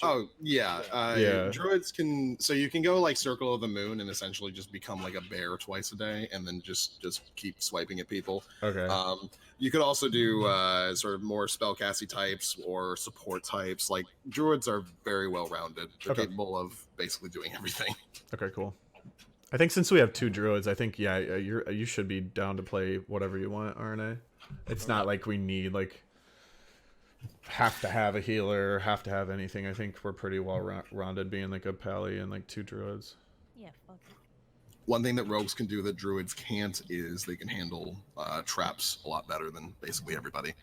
Oh, yeah. Yeah. Druids can... So you can go like Circle of the Moon and essentially just become like a bear twice a day and then just keep swiping at people. Okay. You could also do sort of more spellcasty types or support types. Like, Druids are very well-rounded. They're Okay. capable of basically doing everything. Okay, cool. I think since we have 2 druids, I think you should be down to play whatever you want, RNA. It's not like we need like have to have a healer, have to have anything. I think we're pretty well rounded being like a pally and like 2 druids. Yeah, fuck it. One thing that rogues can do that druids can't is they can handle traps a lot better than basically everybody,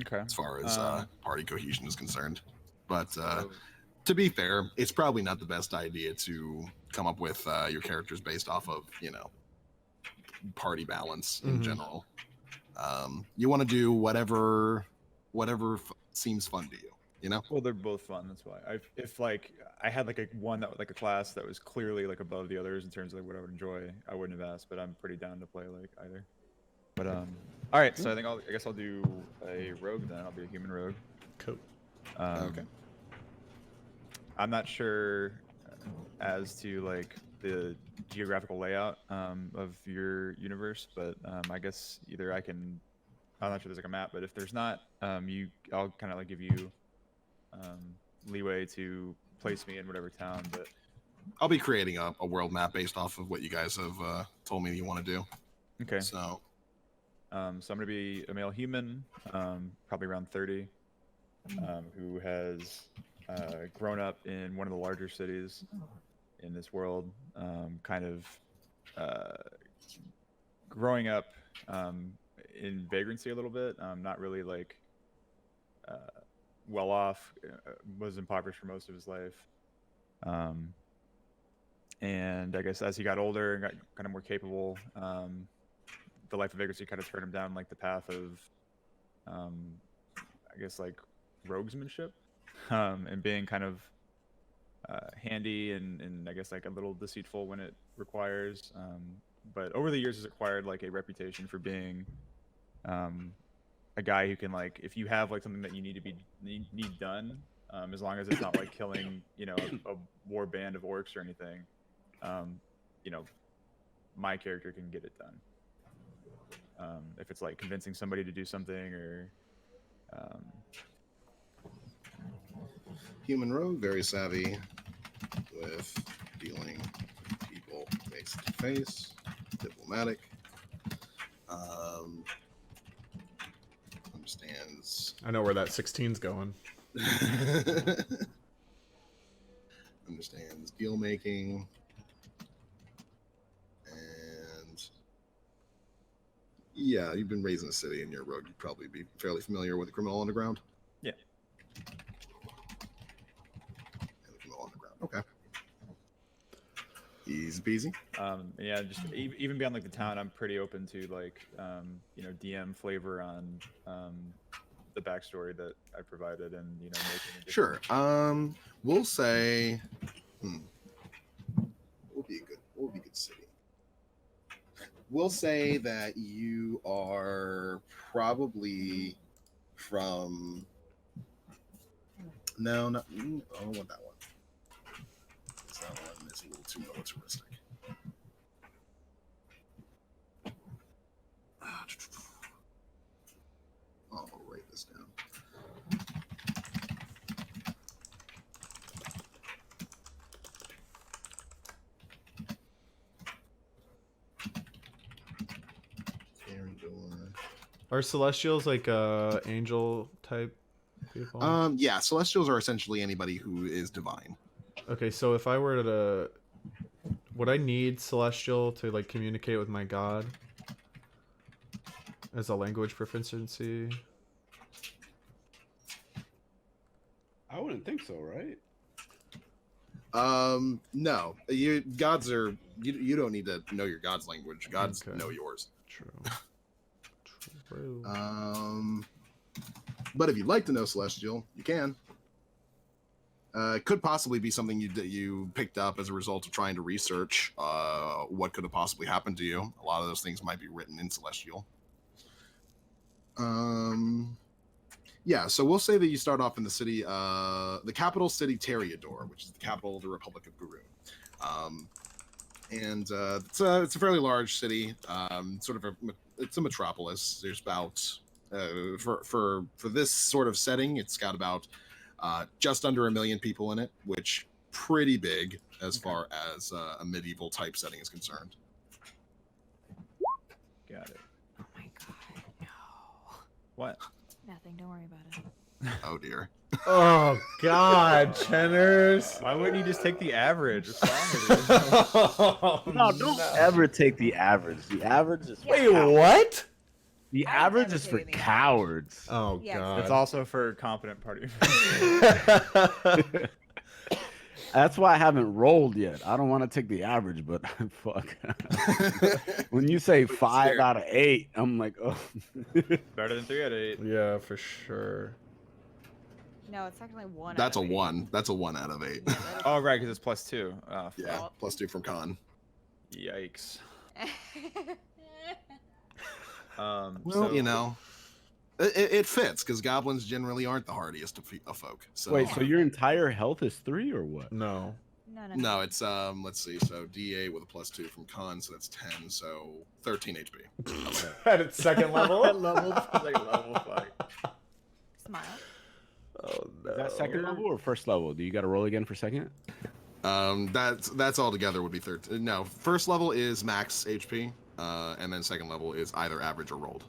Okay. as far as party cohesion is concerned. But to be fair, it's probably not the best idea to come up with your characters based off of, party balance in general. You want to do whatever seems fun to you, Well, they're both fun. That's why. If like I had like a one that like a class that was clearly like above the others in terms of like what I would enjoy, I wouldn't have asked. But I'm pretty down to play like either. But all right. So I guess I'll do a rogue then. I'll be a human rogue. Cool. Okay. I'm not sure as to like the geographical layout of your universe, but I guess either I can. I'm not sure there's like a map, but if there's not, I'll kind of like give you leeway to place me in whatever town. But I'll be creating a world map based off of what you guys have told me you want to do. okay. So I'm gonna be a male human, probably around 30, who has grown up in one of the larger cities in this world, kind of growing up in vagrancy a little bit, not really like well off, was impoverished for most of his life. And I guess as he got older and got kind of more capable, the life of vagrancy kind of turned him down like the path of, I guess like roguesmanship, and being kind of handy and I guess like a little deceitful when it requires. But over the years has acquired like a reputation for being a guy who can like, if you have like something that you need done, as long as it's not like killing, a war band of orcs or anything, my character can get it done. If it's like convincing somebody to do something or human rogue, very savvy with dealing people face to face, diplomatic. Understands. I know where that 16's going. Understands deal making. And yeah, you've been raised in a city and you're a rogue. You'd probably be fairly familiar with the criminal underground. Yeah. And the criminal underground. Okay. Easy peasy. Yeah, just even beyond like the town, I'm pretty open to like you know, DM flavor on the backstory that I provided, and you know, making a Sure. We'll say, what would be a good city? We'll say that you are probably from. No, not. I don't want that one. That one is a little too militaristic. I'll write this down. Are Celestials like angel type people? Yeah, Celestials are essentially anybody who is divine. Okay, so if I were to, would I need Celestial to like communicate with my god as a language proficiency? I wouldn't think so, right? No, gods are you don't need to know your god's language. Gods Okay. know yours. True. True. But if you'd like to know Celestial, you can. It could possibly be something you picked up as a result of trying to research what could have possibly happened to you. A lot of those things might be written in Celestial. Yeah, so we'll say that you start off in the city, the capital city, Teriador, which is the capital of the Republic of Guru. And it's a fairly large city, it's a metropolis. There's about for this sort of setting, it's got about just under 1 million people in it, which pretty big as far as a medieval type setting is concerned. Got it. Oh my god, no. What? Nothing, don't worry about it. Oh dear. Oh God, Chenners. Why wouldn't you just take the average? What's wrong with you? No, don't ever take the average. The average is for Wait, cowards. what? The I'm average never is for taking the cowards. Oh Yeah, God. It's also for competent party. That's why I haven't rolled yet. I don't want to take the average, but fuck. When you say 5 out of 8, I'm like, oh. Better than 3 out of 8. Yeah, for sure. No, it's technically 1 That's a out of 8. 1. That's a 1 out of 8. Yeah, that Oh right, because it's +2. Oh, Yeah, Well- +2 from con. yikes. is- Well, So- you know, it fits because goblins generally aren't the hardiest of folk. So Wait, so your entire health is 3 or what? No. no. no, it's let's see. So D8 with a +2 from con, so that's 10. So 13 HP. At its second level. level 5. Smile. Oh no. Is that second level or first level? Do you got to roll again for second? That's all together would be 13. No, first level is max HP, and then second level is either average or rolled.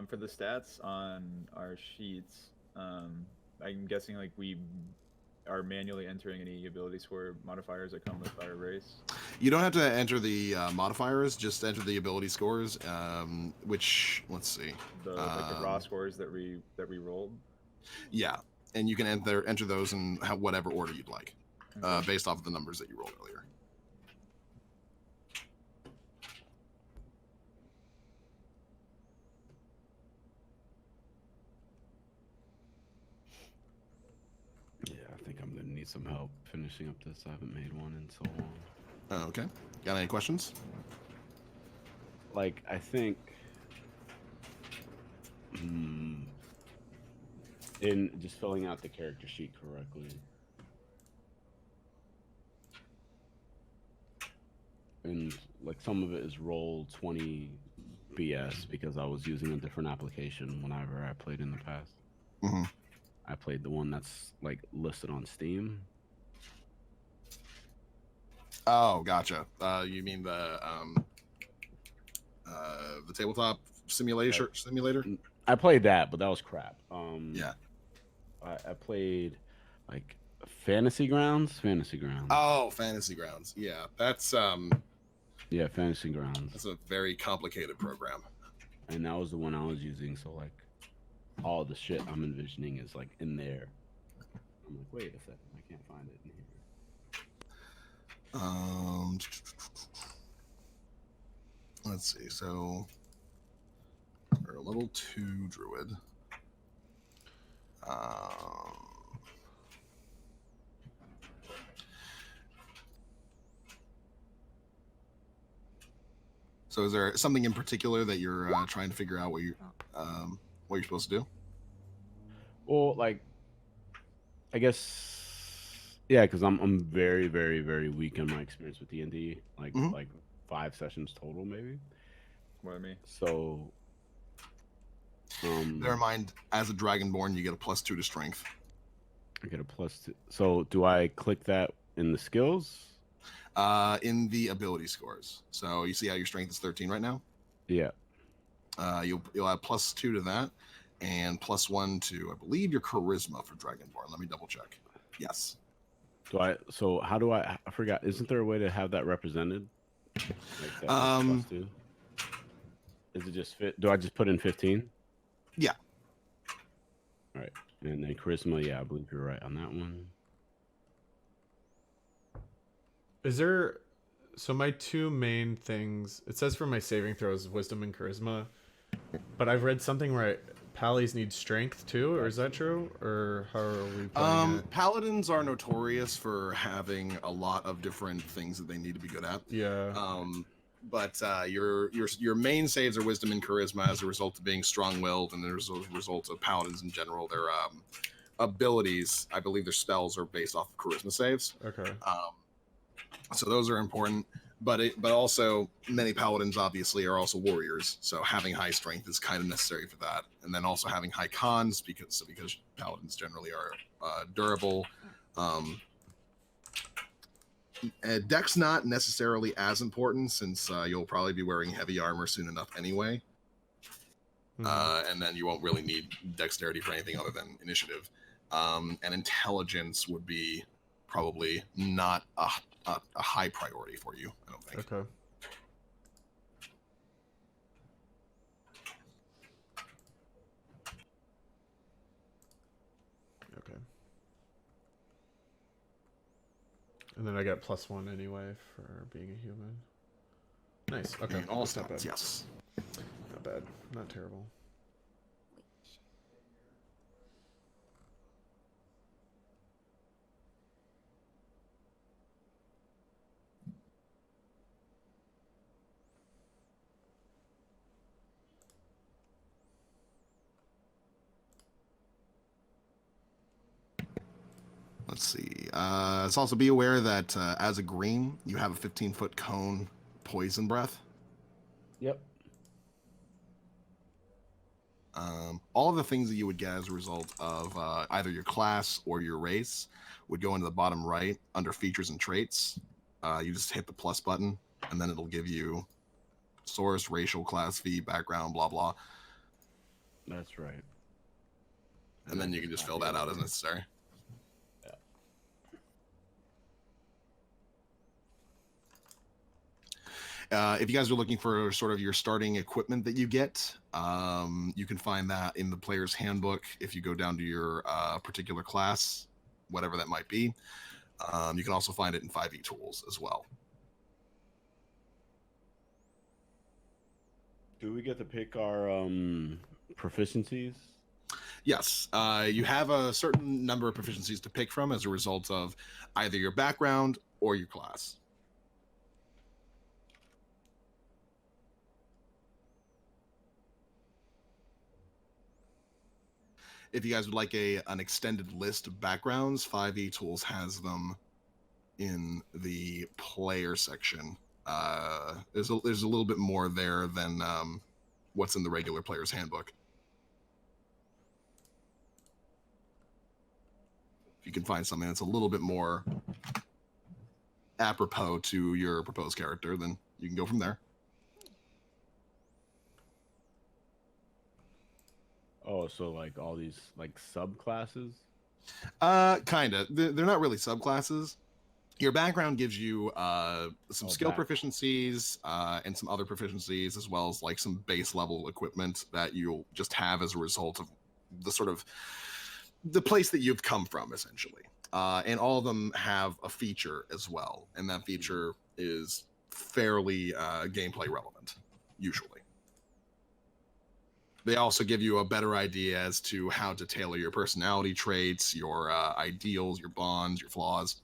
For the stats on our sheets, I'm guessing like we are manually entering any ability score modifiers that come with our race. You don't have to enter the modifiers; just enter the ability scores. Which let's see. The like the raw scores that we rolled. Yeah, and you can enter those in whatever order you'd like, based off of the numbers that you rolled earlier. Yeah, I think I'm gonna need some help finishing up this. I haven't made one in so long. Okay. Got any questions? Like, I think in just filling out the character sheet correctly. And like some of it is roll 20 BS because I was using a different application whenever I played in the past. Mm-hmm. I played the one that's like listed on Steam. Oh, gotcha. You mean the tabletop simulator? I played that, but that was crap. Yeah. I played like Fantasy Grounds. Oh, Fantasy Grounds. Yeah, Yeah, Fantasy Grounds. that's a very complicated program. And that was the one I was using. So like, all the shit I'm envisioning is like in there. I'm like, wait a second, I can't find it in here. Let's see. So we're a level 2 druid. So is there something in particular that you're trying to figure out what you're supposed to do? Well, like, I guess, yeah, because I'm very, very, very weak in my experience with D&D. Like, Mhm. like 5 sessions total, maybe. What I mean. So, Bear in mind, as a Dragonborn, you get a +2 to strength. I get a +2. So, do I click that in the skills? In the ability scores. So you see how your strength is 13 right now? Yeah. You'll have +2 to that, and +1 to, I believe, your charisma for Dragonborn. Let me double check. Yes. So how do I forgot, isn't there a way to have that represented? Like that +2? Is it just fit? Do I just put in 15? Yeah. All right. And then charisma, yeah, I believe you're right on that one. Is there? So my two main things. It says for my saving throws, wisdom and charisma, but I've read something where pallies need strength too, or is that true? Or how are we playing it? Paladins are notorious for having a lot of different things that they need to be good at. Yeah. But your main saves are wisdom and charisma as a result of being strong-willed, and as a result of paladins in general, their abilities, I believe their spells are based off of charisma saves. Okay. So those are important, but also many paladins obviously are also warriors, so having high strength is kind of necessary for that, and then also having high cons because paladins generally are durable. Dex not necessarily as important since you'll probably be wearing heavy armor soon enough anyway, and then you won't really need dexterity for anything other than initiative. And intelligence would be probably not a high priority for you, I don't think. Okay. Okay. And then I get +1 anyway for being a human. Nice. Okay. And all That's not stats, bad. yes. Not bad. Not terrible. Let's see. Let's also be aware that as a green, you have a 15-foot cone poison breath. Yep. All of the things that you would get as a result of either your class or your race would go into the bottom right under features and traits. You just hit the plus button, and then it'll give you source, racial, class, V, background, blah, blah. That's right. And then you can just fill that out as necessary. If you guys are looking for sort of your starting equipment that you get, you can find that in the player's handbook. If you go down to your particular class, whatever that might be, you can also find it in 5e tools as well. Do we get to pick our proficiencies? Yes, you have a certain number of proficiencies to pick from as a result of either your background or your class. If you guys would like an extended list of backgrounds, 5e Tools has them in the player section. There's a little bit more there than what's in the regular player's handbook. If you can find something that's a little bit more apropos to your proposed character, then you can go from there. Oh, so like all these like subclasses? Kinda. They're not really subclasses. Your background gives you some skill proficiencies and some other proficiencies, as well as like some base level equipment that you'll just have as a result of the sort of the place that you've come from, essentially. And all of them have a feature as well, and that feature is fairly gameplay relevant, usually. They also give you a better idea as to how to tailor your personality traits, your ideals, your bonds, your flaws.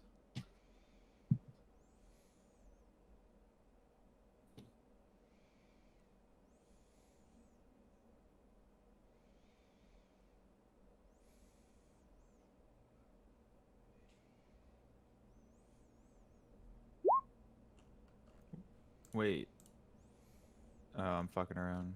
Wait. Oh, I'm fucking around.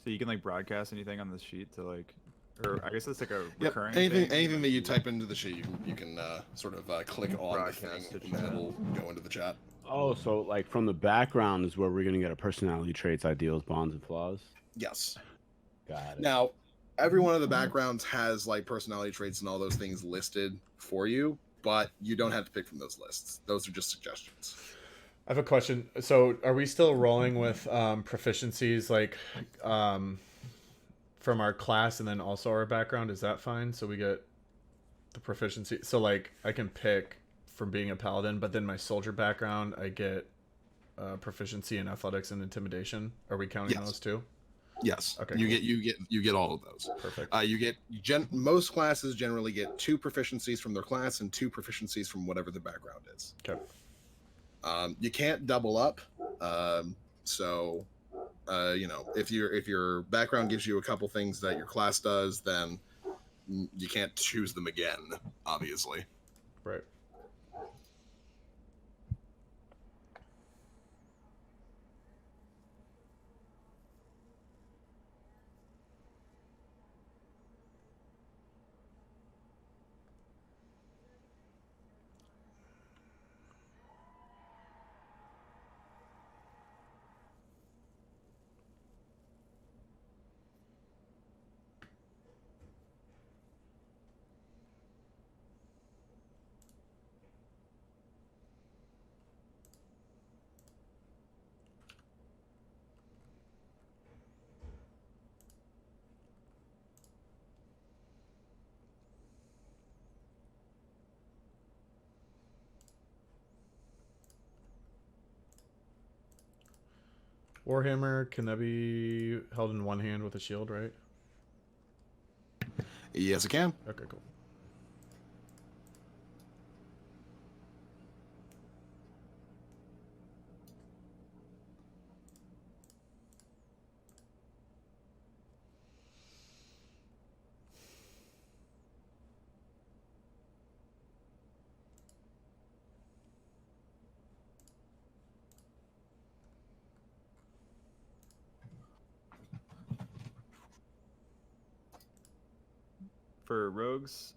So you can like broadcast anything on this sheet to like, or I guess it's like a recurring thing. Anything that you type into the sheet, you can sort of click on the thing, Broadcast it and then to it'll go into the chat. Oh, so like from the background is where we're gonna get our personality traits, ideals, bonds, and flaws. Yes. Got it. Now, every one of the backgrounds has like personality traits and all those things listed for you, but you don't have to pick from those lists. Those are just suggestions. I have a question. So, are we still rolling with proficiencies like from our class and then also our background? Is that fine? So we get the proficiency. So, like, I can pick from being a paladin, but then my soldier background, I get proficiency in athletics and intimidation. Are we counting those too? Yes. Okay. You get all of those. Perfect. You get most classes generally get 2 proficiencies from their class and 2 proficiencies from whatever the background is. Okay. You can't double up. So, you know, if your background gives you a couple things that your class does, then you can't choose them again, obviously. Right. Warhammer, can that be held in one hand with a shield, right? Yes, it can. Okay, cool. For rogues,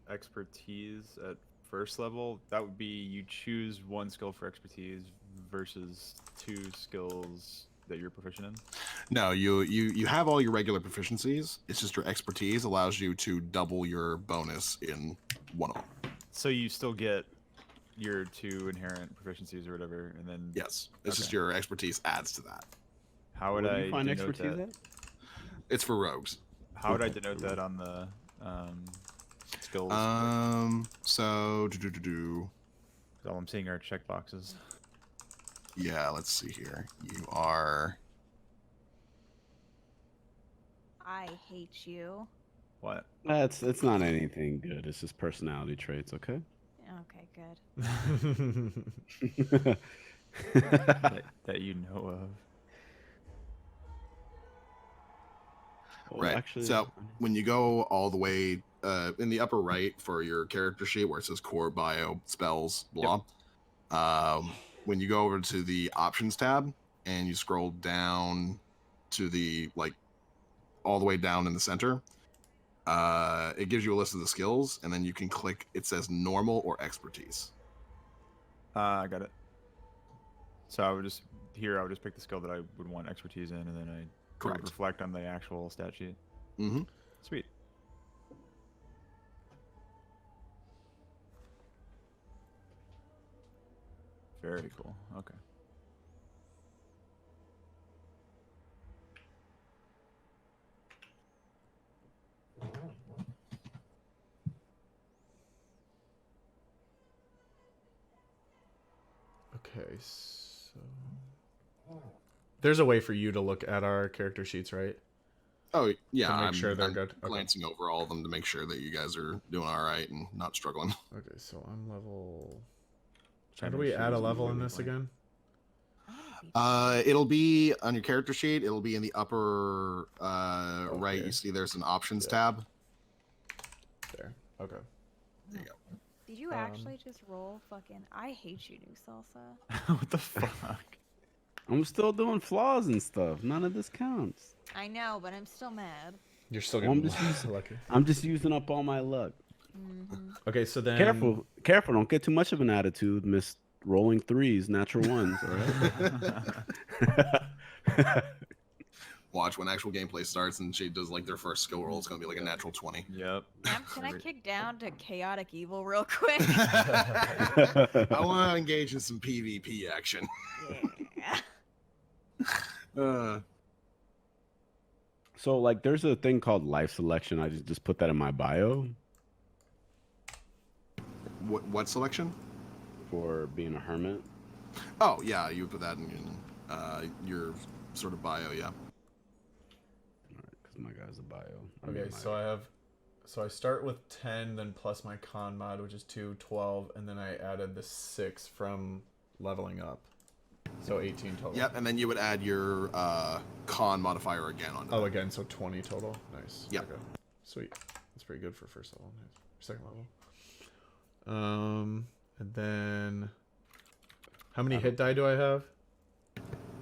expertise at first level, that would be you choose 1 skill for expertise versus 2 skills that you're proficient in. No, you have all your regular proficiencies. It's just your expertise allows you to double your bonus in one of them. So you still get your 2 inherent proficiencies or whatever, and then Yes, it's just your expertise adds to that. How would Where do I you find denote expertise that? at? It's for rogues. How would I denote that on the skills? So All I'm seeing are check boxes. yeah, let's see here. You are. I hate you. What? It's not anything good. It's just personality traits, okay? Okay, good. that you know of. Well, Right. Actually, So when you go all the way in the upper right for your character sheet where it says core bio spells blah, when you go over to the options tab and you scroll down to the like all the way down in the center. It gives you a list of the skills, and then you can click. It says normal or expertise. I got it. So I would just pick the skill that I would want expertise in, and then I would Correct. reflect on the actual stat sheet. Mm-hmm. Sweet. Very cool. Okay. Okay, so there's a way for you to look at our character sheets, right? Oh yeah, To make sure they're I'm good. Okay. glancing over all of them to make sure that you guys are doing all right and not struggling. Okay, so I'm level. How Trying do to we make sure add a there's no level in way this blank. again? It'll be on your character sheet. It'll be in the upper right. Okay. You see there's an options Yeah. tab. There. Okay. There you go. Did you actually just roll fucking? I hate you, New Salsa. What the fuck? I'm still doing flaws and stuff. None of this counts. I know, but I'm still mad. You're still Well, I'm gonna just using- lucky. I'm just using up all my luck. Okay, so then Careful, careful! Don't get too much of an attitude, Miss Rolling Threes, natural ones. All right. Watch when actual gameplay starts and she does like their first skill roll. It's gonna be like a natural 20. Yep. Can I kick down to chaotic evil real quick? I want to engage in some PvP action. Yeah. So, like, there's a thing called life selection. I just put that in my bio What selection? for being a hermit. Oh yeah, you put that in your sort of bio. Yeah. Because my guy's a bio. Okay, so I start with 10, then plus my con mod, which is 2, 12, and then I added the 6 from leveling up. So 18 total. Yep, and then you would add your con modifier again on. Oh, again, so 20 total. Nice. Yep. Okay. Sweet. That's pretty good for first level. Nice. Second level. And then how many hit die do I have?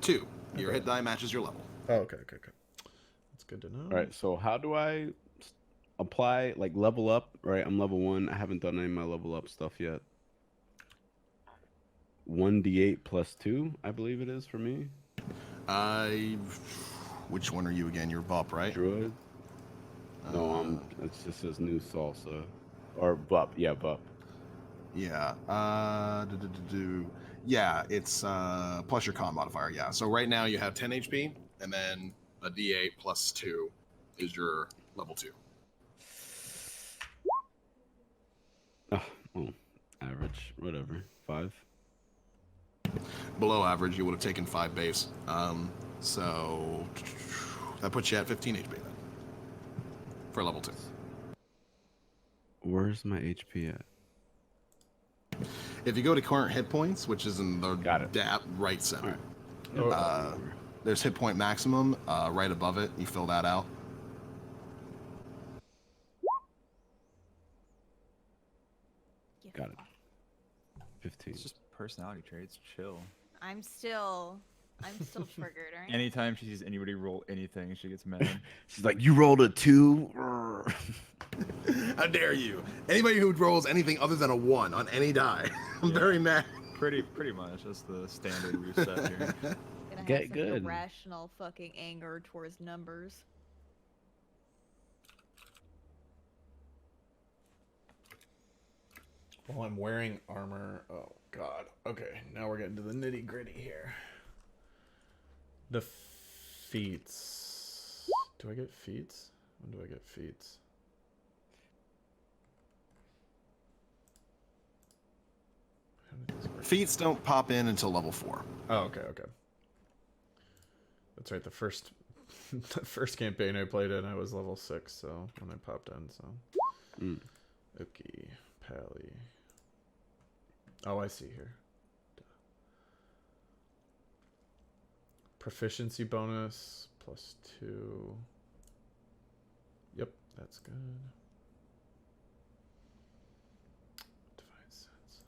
2. Your hit die matches your level. Oh, okay. That's good to know. All right. So, how do I apply, like, level up? Right. I'm level 1. I haven't done any of my level up stuff yet. 1d8 plus 2, I believe it is for me. Which one are you again? You're Bup, right? Druid. No, it just says new salsa. Or Bup. Yeah, Bup. Yeah. Yeah, it's plus your con modifier. Yeah. So right now you have 10 HP, and then a D8 plus 2 is your level 2. Oh, well, average. Whatever. 5. Below average, you would have taken 5 base. So that puts you at 15 HP then for level 2. Where's my HP at? If you go to current hit points, which is in the Got it. right center, Alright. there's hit point maximum right above it. You fill that out. Got it. 15. It's just personality traits. Chill. I'm still triggered, right? Anytime she sees anybody roll anything, she gets mad. She's like, you rolled a 2? How dare you? Anybody who rolls anything other than a 1 on any die, I'm very mad. pretty much. That's the standard we've set here. Gonna have Get some good. irrational fucking anger towards numbers. Well, I'm wearing armor. Oh, God. Okay, now we're getting to the nitty gritty here. The feats. Do I get feats? When do I get feats? How did this work? Feats don't pop in until level 4. Oh, okay. That's right. The first campaign I played in, I was level 6, so when I popped in, so. Okay, Pally. Oh, I see here. Proficiency bonus plus 2. Yep, that's good. Divine sense.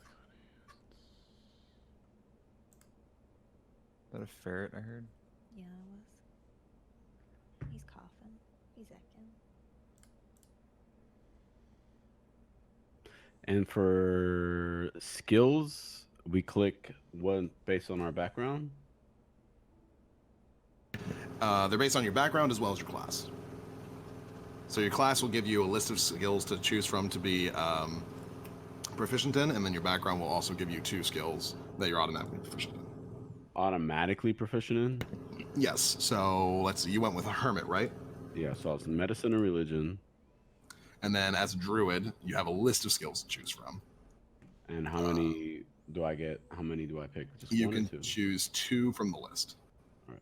Is that a ferret I heard? Yeah, it was. He's coughing. second. And for skills, we click one based on our background. They're based on your background as well as your class. So your class will give you a list of skills to choose from to be proficient in, and then your background will also give you 2 skills that you're automatically proficient in. Automatically proficient in? Yes. So let's see. You went with a hermit, right? Yeah, so it's medicine and religion. And then as a druid, you have a list of skills to choose from. And how many do I get? How many do I pick? Just You one or can two? choose 2 from the list. All right.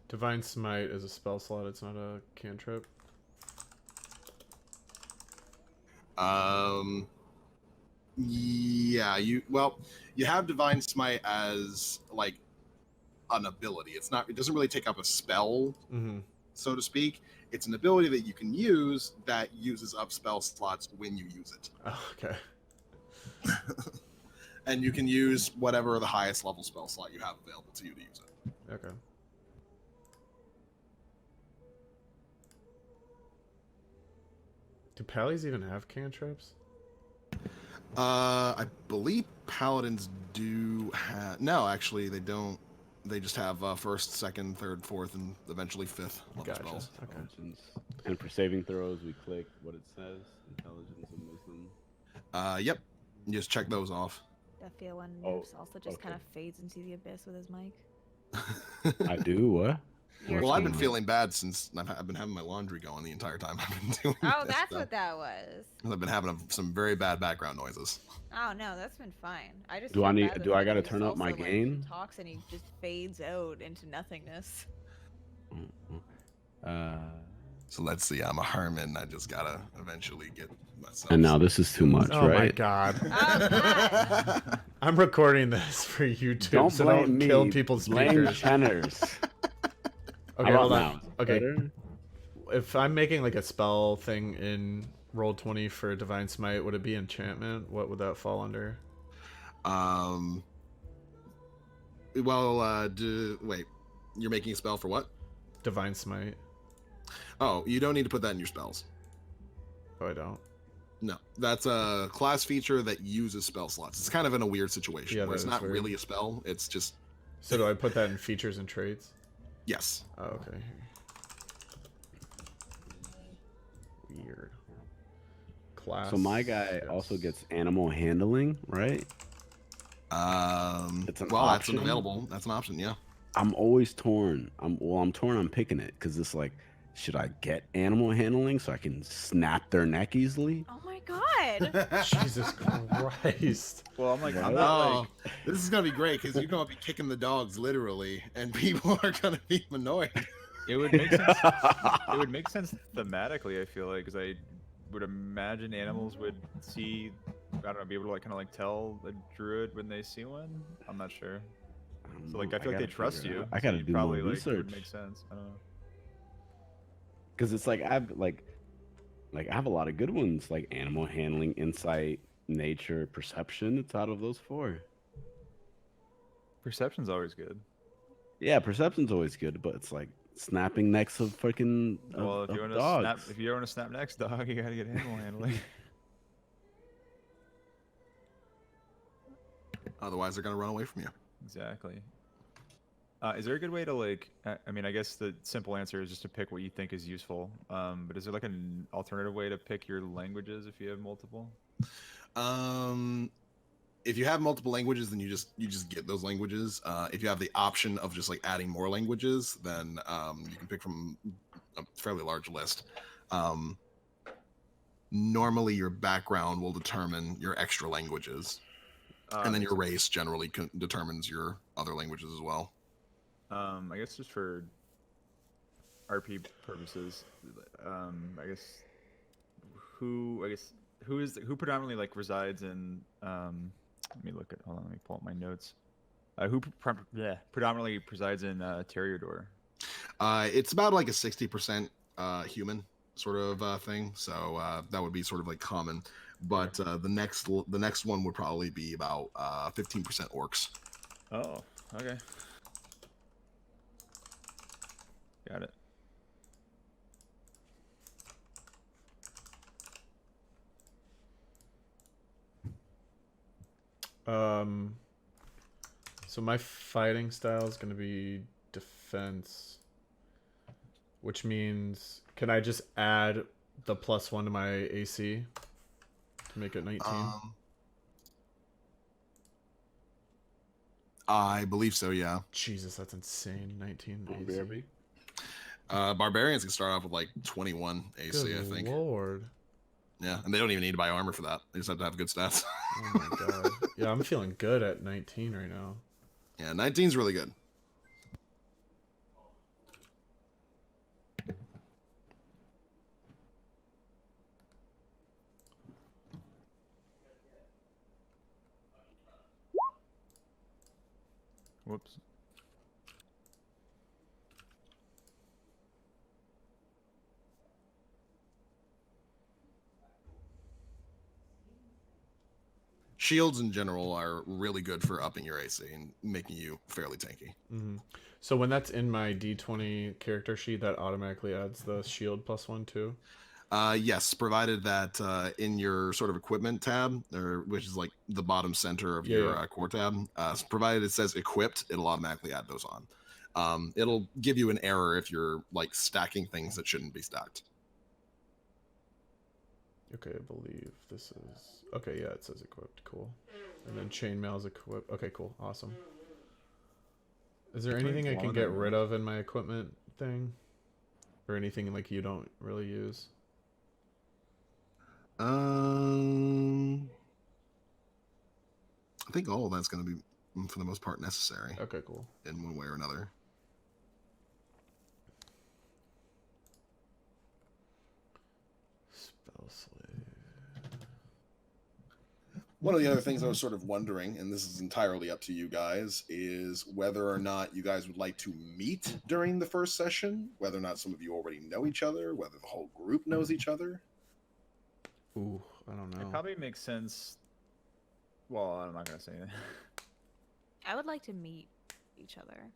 Divine Smite is a spell slot. It's not a cantrip. Yeah, you have Divine Smite as like an ability. It's not. It doesn't really take up a spell, so to speak. It's an ability that you can use that uses up spell slots when you use it. Oh, okay. And you can use whatever the highest level spell slot you have available to you to use it. Okay. Do pallies even have cantrips? I believe paladins do have. No, actually, they don't. They just have first, second, third, fourth, and eventually fifth level spells. Okay. Intelligence. And for saving throws, we click what it says: intelligence and wisdom. Yep. You just check those off. I feel when Oh, Noobs also just kind of fades into the abyss with his mic. I do what? Well, I've been feeling bad since I've been having my laundry going the entire time I've been doing Oh, this that's stuff. what that was. I've been having some very bad background noises. Oh no, that's been fine. I just Do feel I need- bad that do I Noobs gotta just turn up my also, like, gain? talks and he just fades out into nothingness. So let's see. I'm a hermit. I just gotta eventually get myself. And now this is too much, Oh my right? god. Oh god. I'm recording this for YouTube, Don't so blame don't me. kill people's Blame speakers. Chenners. Okay, How hold about on. now? Okay, Better? if I'm making like a spell thing in Roll20 for Divine Smite, would it be enchantment? What would that fall under? Wait. You're making a spell for what? Divine Smite. Oh, you don't need to put that in your spells. Oh, I don't. No, that's a class feature that uses spell slots. It's kind of in a weird situation Yeah, where it's that is not weird. really a spell. It's just So do I put that in features and traits? yes. Oh, okay. Weird. Class. So my guy yes. also gets animal handling, right? It's an Well, option? that's available. That's an option. Yeah. I'm always torn. I'm torn on picking it because it's like, should I get animal handling so I can snap their neck easily? Oh my god. Jesus Christ. Well, I'm like, I'm Right? not Oh, like, this is gonna be great because you're gonna be kicking the dogs literally, and people are gonna be annoyed. it would make sense. It would make sense thematically. I feel like, because I would imagine animals would see, I don't know, be able to like kind of like tell a druid when they see one. I'm not sure. So like, I feel like they trust you. I so gotta you do probably more like it would research make sense. I don't know. because it's like I have a lot of good ones like animal handling, insight, nature, perception. It's out of those 4. Perception's always good. Yeah, perception's always good, but it's like snapping necks of freaking Well, if you want to dogs. snap, if you want to snap next dog, you gotta get animal handling. Otherwise, they're gonna run away from you. Exactly. Is there a good way to like? I mean, I guess the simple answer is just to pick what you think is useful. But is there like an alternative way to pick your languages if you have multiple? If you have multiple languages, then you just get those languages. If you have the option of just like adding more languages, then you can pick from a fairly large list. Normally, your background will determine your extra languages, and then your race generally determines your other languages as well. I guess just for RP purposes, I guess who predominantly like resides in let me look at, hold on, let me pull up my notes. Who predominantly presides in Terriador? It's about like a 60% human sort of thing, so that would be sort of like common. but the next one would probably be about 15% orcs. Oh, okay. Got it. So my fighting style is gonna be defense, which means can I just add the +1 to my AC to make it 19? I believe so. Yeah. Jesus, that's insane. 19 AC. BRB. Barbarians can start off with like 21 AC, Good I think. Lord. Yeah, and they don't even need to buy armor for that. They just have to have good stats. Oh my god. Yeah, I'm feeling good at 19 right now. Yeah, 19's really good. Whoops. Shields in general are really good for upping your AC and making you fairly tanky. Mm-hmm. So when that's in my D20 character sheet, that automatically adds the shield +1 too? Yes, provided that in your sort of equipment tab, or which is like the bottom center of your core tab, provided it says equipped, it'll automatically add those on. It'll give you an error if you're like stacking things that shouldn't be stacked. Okay, I believe this is... Okay, yeah, it says equipped. Cool. And then chainmail's equipped. Okay, cool. Awesome. Is there anything I can get rid of in my equipment thing? Or anything like you don't really use? I think all of that's going to be, for the most part, necessary. Okay, cool. In one way or another. Spell slave. One of the other things I was sort of wondering, and this is entirely up to you guys, is whether or not you guys would like to meet during the first session, whether or not some of you already know each other, whether the whole group knows each other. Ooh, I don't know. It probably makes sense. Well, I'm not gonna say that. I would like to meet each other.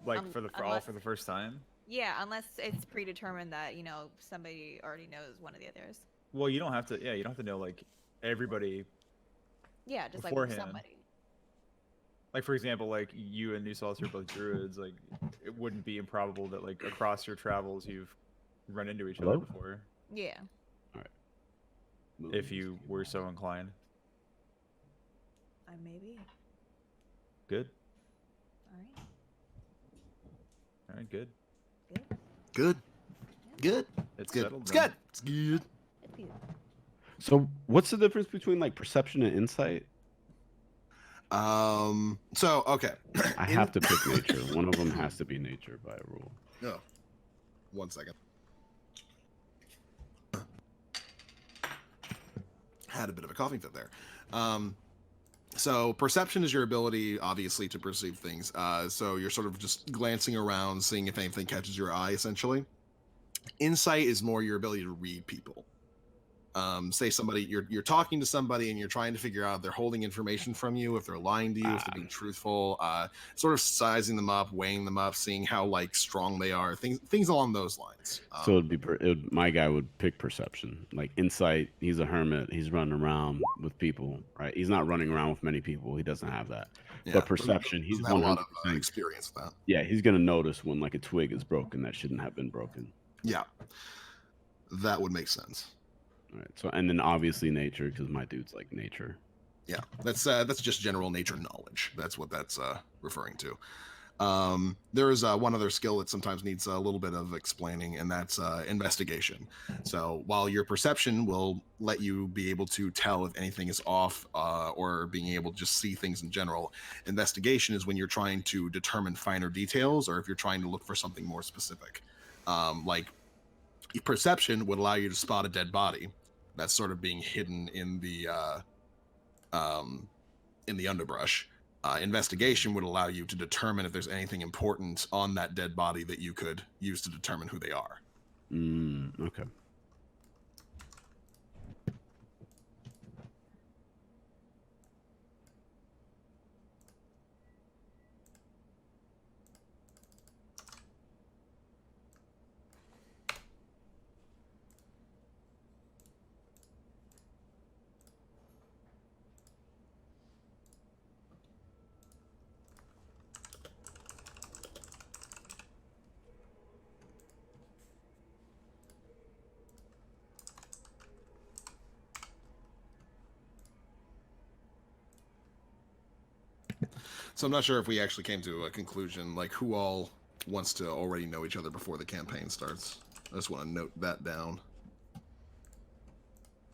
Like for the first time. Yeah, unless it's predetermined that somebody already knows one of the others. Well, you don't have to. Yeah, you don't have to know like everybody. Yeah, just beforehand. like somebody. Like for example, like you and New Sauce are both druids. Like it wouldn't be improbable that like across your travels you've run into each other before. Yeah. All right. If you were so inclined. Maybe. Good. All right. All right. Good. Good. Good. It's good. settled. It's then. good. It's good. It's good. So, what's the difference between like perception and insight? So okay. I have to pick nature. One of them has to be nature by rule. No. 1 second. Had a bit of a coughing fit there. So perception is your ability, obviously, to perceive things. So you're sort of just glancing around, seeing if anything catches your eye, essentially. Insight is more your ability to read people. Say somebody, you're talking to somebody and you're trying to figure out if they're holding information from you, if they're lying to you, if they're being truthful, sort of sizing them up, weighing them up, seeing how like strong they are, things along those lines. So my guy would pick perception. Like insight, he's a hermit. He's running around with people, right? He's not running around with many people. He doesn't have that. Yeah, but perception, he's 100% a lot of experience with that. Yeah, he's gonna notice when like a twig is broken that shouldn't have been broken. Yeah, that would make sense. All right. So and then obviously nature, because my dude's like nature. Yeah, that's just general nature knowledge. That's what that's referring to. There is one other skill that sometimes needs a little bit of explaining, and that's investigation. So while your perception will let you be able to tell if anything is off or being able to just see things in general, investigation is when you're trying to determine finer details or if you're trying to look for something more specific. Like perception would allow you to spot a dead body that's sort of being hidden in the underbrush. Investigation would allow you to determine if there's anything important on that dead body that you could use to determine who they are. Okay. So I'm not sure if we actually came to a conclusion, like who all wants to already know each other before the campaign starts. I just want to note that down.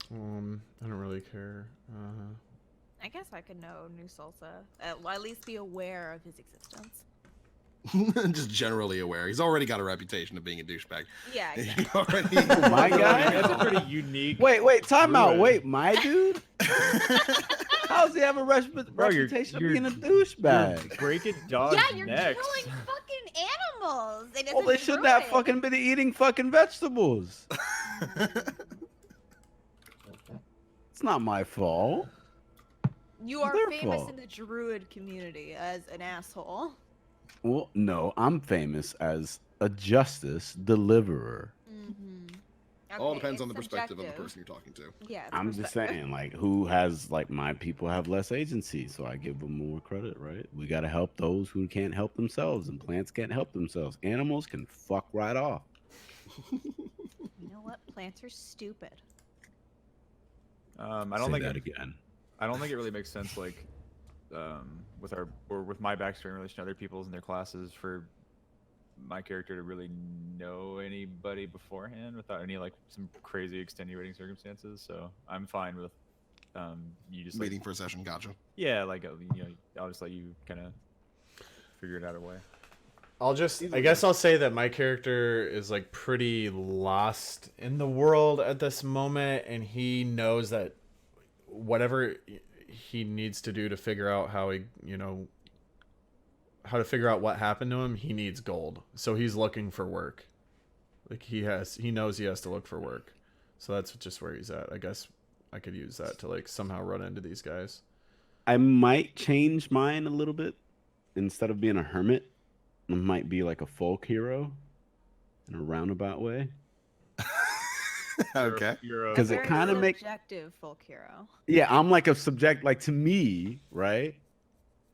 I don't really care. I guess I could know New Salsa. At least be aware of his existence. Just generally aware. He's already got a reputation of being a douchebag. Yeah, He exactly. already- My guy? That's a pretty unique. Wait, time out. druid. Wait, my dude? How's he have a Bro, you're- reputation of you're- being a You're douchebag? breaking dogs' Yeah, you're necks. killing fucking animals. And Well, it's they a shouldn't have druid. fucking been eating fucking vegetables. It's not my fault. You It's are their famous fault. in the druid community as an asshole. Well, no, I'm famous as a justice deliverer. Mm-hmm. All depends on the perspective of the person you're talking to. Yeah. I'm just saying, like, who has, like, my people have less agency, so I give them more credit, right? We got to help those who can't help themselves, and plants can't help themselves. Animals can fuck right off. You know what? Plants are stupid. I Say don't think that it, again. I don't think it really makes sense, like, with our or with my backstory in relation to other people's in their classes, for my character to really know anybody beforehand without any like some crazy extenuating circumstances. So I'm fine with you just Waiting like, for a session, gotcha. yeah, like you know, I'll just let you kind of figure it out a way. I guess I'll say that my character is like pretty lost in the world at this moment, and he knows that whatever he needs to do to figure out how how to figure out what happened to him, he needs gold. So he's looking for work. Like he knows he has to look for work. So that's just where he's at. I guess I could use that to like somehow run into these guys. I might change mine a little bit. Instead of being a hermit, I might be like a folk hero in a roundabout way. Okay. Because it kind of makes subjective folk hero. Yeah, I'm like a subject, like to me, right?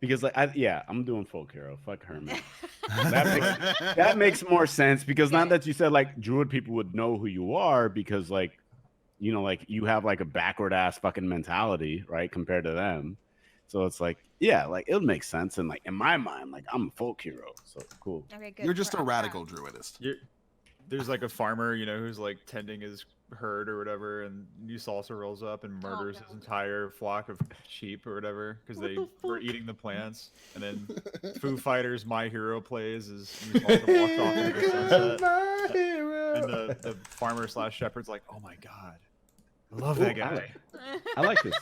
Because like I'm doing folk hero. Fuck hermit. That makes more sense because not that you said like druid people would know who you are because like like you have like a backward ass fucking mentality, right, compared to them. So it's like, yeah, like it would make sense, and like in my mind, like I'm a folk hero, so cool. Okay, good. You're just a radical druidist. There's like a farmer, who's like tending his herd or whatever, and New Salsa rolls up and murders his entire flock of sheep or whatever because they were eating the plants. And then Foo Fighters' "My Hero" plays as New Salsa walks off into the sunset. My hero. And the farmer / shepherd's like, "Oh my god, I love that guy." I like this.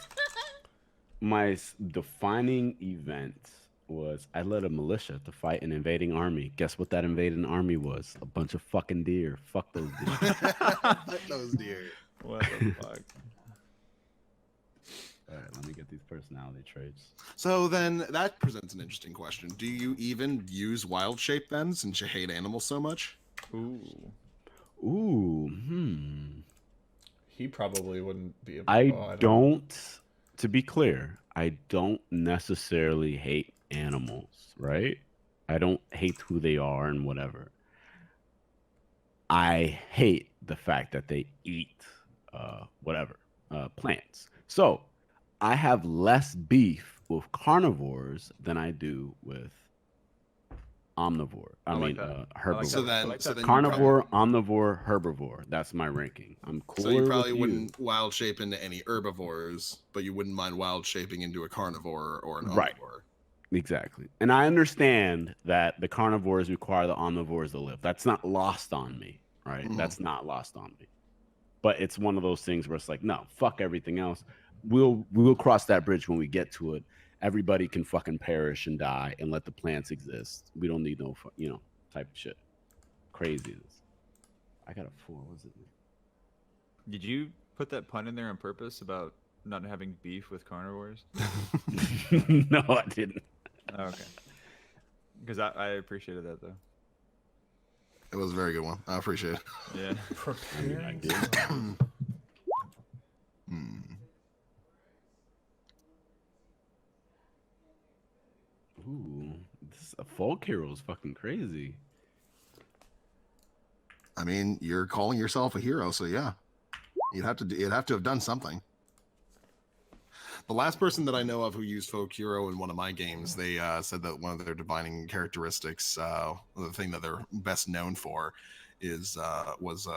My defining event was I led a militia to fight an invading army. Guess what that invading army was? A bunch of fucking deer. Fuck those deer. Those deer. What the fuck? All right, let me get these personality traits. So then that presents an interesting question. Do you even use wild shape then, since you hate animals so much? Ooh, He probably wouldn't be able I don't, to be clear, I don't necessarily hate animals, right? I don't hate who they are and whatever. I hate the fact that they eat plants. So I have less beef with carnivores than I do with omnivore. I like mean, that. herbivore. So then, so then Carnivore, omnivore, herbivore. That's my ranking. I'm cooler So you probably with wouldn't wild shape into any herbivores, but you wouldn't mind wild shaping into a carnivore or an omnivore. Right. Exactly. And I understand that the carnivores require the omnivores to live. That's not lost on me, right? Mhm. That's not lost on me. But it's one of those things where it's like, no, fuck everything else. We'll cross that bridge when we get to it. Everybody can fucking perish and die and let the plants exist. We don't need no, type of shit. Craziness. I got a 4. What was it? Did you put that pun in there on purpose about not having beef with carnivores? No, I didn't. Oh, okay. Because I appreciated that though. It was a very good one. I appreciate it. Yeah. I did. Ooh, this a folk hero is fucking crazy. I mean, you're calling yourself a hero, so yeah, you'd have to have done something. The last person that I know of who used Folk Hero in one of my games, they said that one of their divining characteristics, the thing that they're best known for, was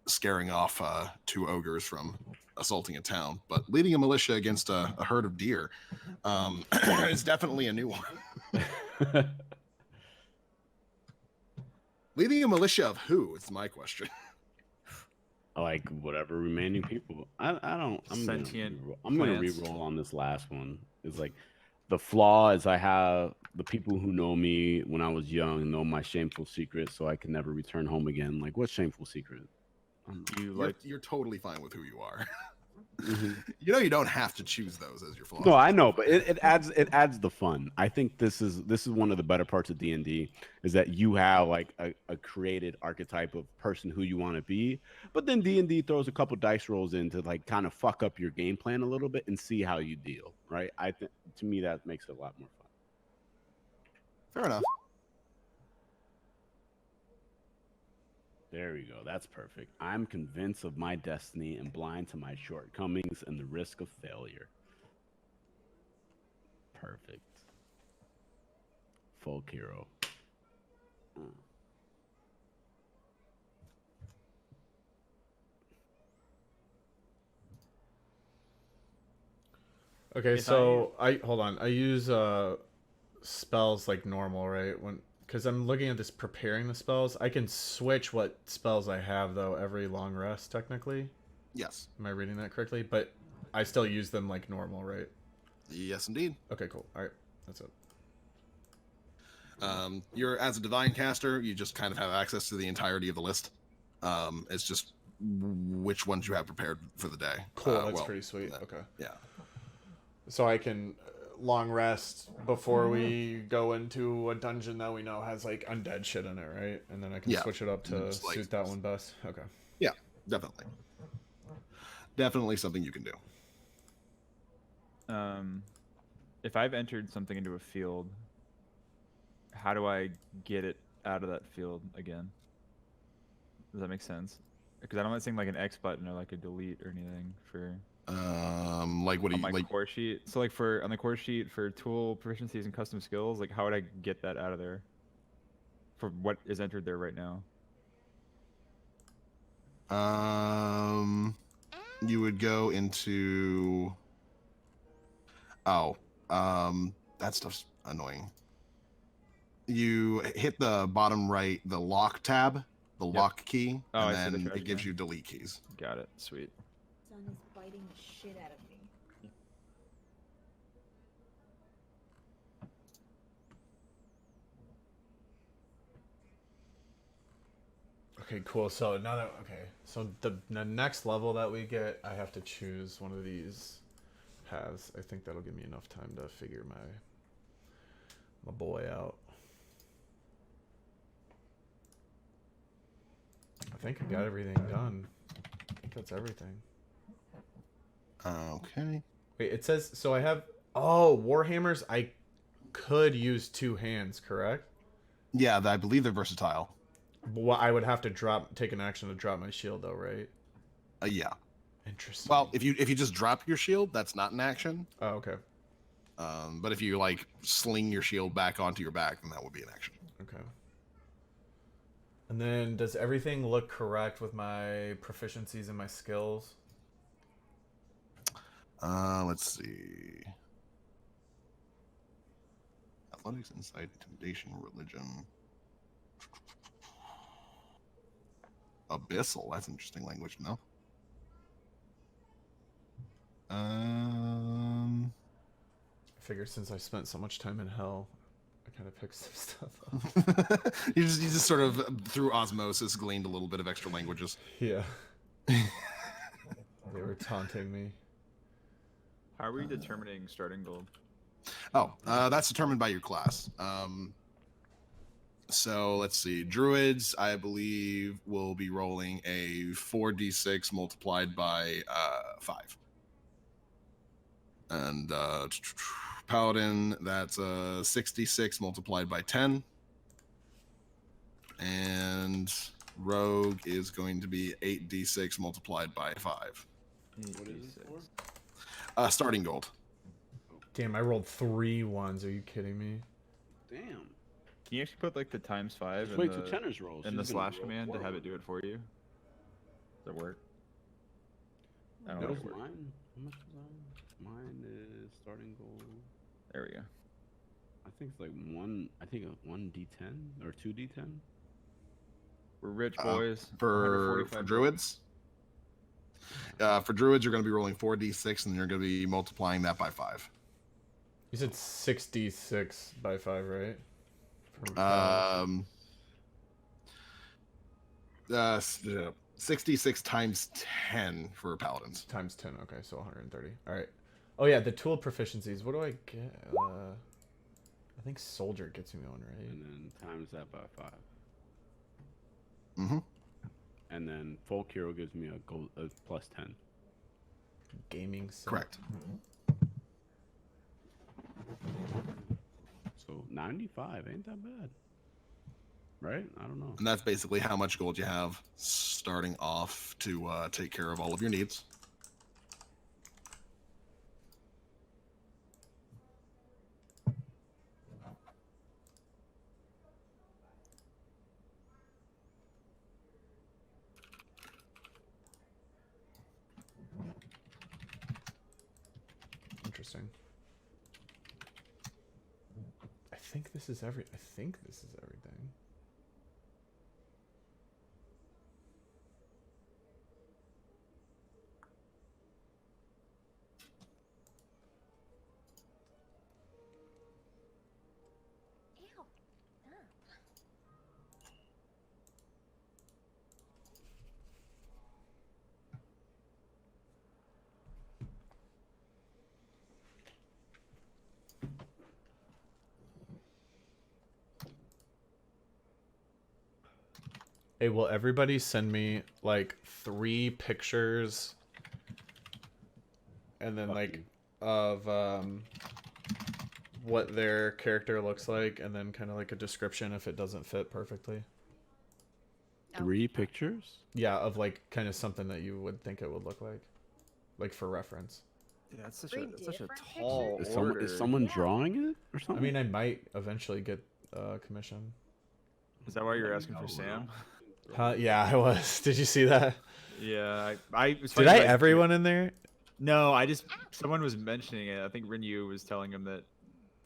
scaring off 2 ogres from assaulting a town. But leading a militia against a herd of deer is definitely a new one. Leading a militia of who? It's my question. Like whatever remaining people. I'm Sentient gonna plants. re-roll on this last one. It's like the flaw is I have the people who know me when I was young know my shameful secret, so I can never return home again. Like what shameful secret? You're totally fine with who you are. Mhm. You know you don't have to choose those as your flaws. No, I know, but it adds the fun. I think this is one of the better parts of D&D is that you have like a created archetype of person who you want to be, but then D&D throws a couple dice rolls in to like kind of fuck up your game plan a little bit and see how you deal, right? I think to me that makes it a lot more fun. Fair enough. There we go. That's perfect. I'm convinced of my destiny and blind to my shortcomings and the risk of failure. Perfect. Folk hero. Okay, If so I hold on. I use spells like normal, right? Because I'm looking at this preparing the spells. I can switch what spells I have though every long rest technically. Yes. Am I reading that correctly? But I still use them like normal, right? Yes, indeed. Okay, cool. All right, that's it. You're as a divine caster, you just kind of have access to the entirety of the list. It's just which ones you have prepared for the day. Cool, that's pretty sweet. that- Okay. Yeah. So I can long rest before we go into a dungeon that we know has like undead shit in it, right? And then I can Yeah. switch it up to Just, like- suit that one best. Okay. Yeah, definitely. Definitely something you can do. If I've entered something into a field, how do I get it out of that field again? Does that make sense? Because I'm not seeing like an X button or like a delete or anything for Like what do on you my like? core sheet. So like for on the core sheet for tool proficiencies and custom skills, like how would I get that out of there? For what is entered there right now? You would go into. Oh, that stuff's annoying. You hit the bottom right, the lock tab, the Yep. lock key, Oh, I and see the then trash it gives can. you delete keys. Got it. Sweet. Sun is biting the shit out of me. Okay, cool. So now that so the next level that we get, I have to choose one of these paths. I think that'll give me enough time to figure my boy out. I think I got everything done. I think that's everything. Okay. Wait, it says so I have warhammers. I could use 2 hands, correct? Yeah, I believe they're versatile. Well, I would have to take an action to drop my shield, though, right? Yeah. Interesting. Well, if you just drop your shield, that's not an action. Oh, okay. But if you like sling your shield back onto your back, then that would be an action. Okay. And then, does everything look correct with my proficiencies and my skills? Let's see. Athletics, insight, intimidation, religion. Abyssal. That's interesting language, no? I figure since I spent so much time in hell, I kind of picked some stuff up. you just sort of through osmosis gleaned a little bit of extra languages. Yeah. They were taunting me. How are we determining starting gold? Oh, that's determined by your class. So let's see. Druids, I believe, will be rolling a 4d6 multiplied by 5. And Paladin, that's a 66 multiplied by 10. And Rogue is going to be 8d6 multiplied by 5. What is it for? Starting gold. Damn, I rolled 3 ones. Are you kidding me? Damn. Can you actually put like the ×5 Just in wait the, till Chenna's rolls. in the She's gonna slash roll command to have forward. it do it for you? Does that work? I don't know. What if is it works. mine? How much is mine? Mine is starting gold. There we go. I think it's like one. I think a 1d10 or 2d10. We're rich boys. For 145 druids. For druids, you're going to be rolling 4d6, and you're going to be multiplying that by 5. You said 66 by 5, right? For, 66 times 10 for paladins. times 10. Okay, so 130. All right. Oh yeah, the tool proficiencies. What do I get? I think soldier gets me one, right? And then times that by 5. Mm-hmm. And then folk hero gives me a plus 10. Gaming set. Correct. So 95 ain't that bad, right? I don't know. And that's basically how much gold you have starting off to take care of all of your needs. Interesting. I think this is everything. Hey, will everybody send me like 3 pictures and then like of what their character looks like, and then kind of like a description if it doesn't fit perfectly? 3 pictures? Yeah, of like kind of something that you would think it would look like for reference. Yeah, that's such Three a such a different tall pictures? order. Is someone drawing it or I something? mean, I might eventually get commission. Is that why you're asking for Sam? Huh? Yeah, I was. Did you see that? Yeah, I it's Did funny, I like, everyone in there? No, I just someone was mentioning it. I think Rinyu was telling him that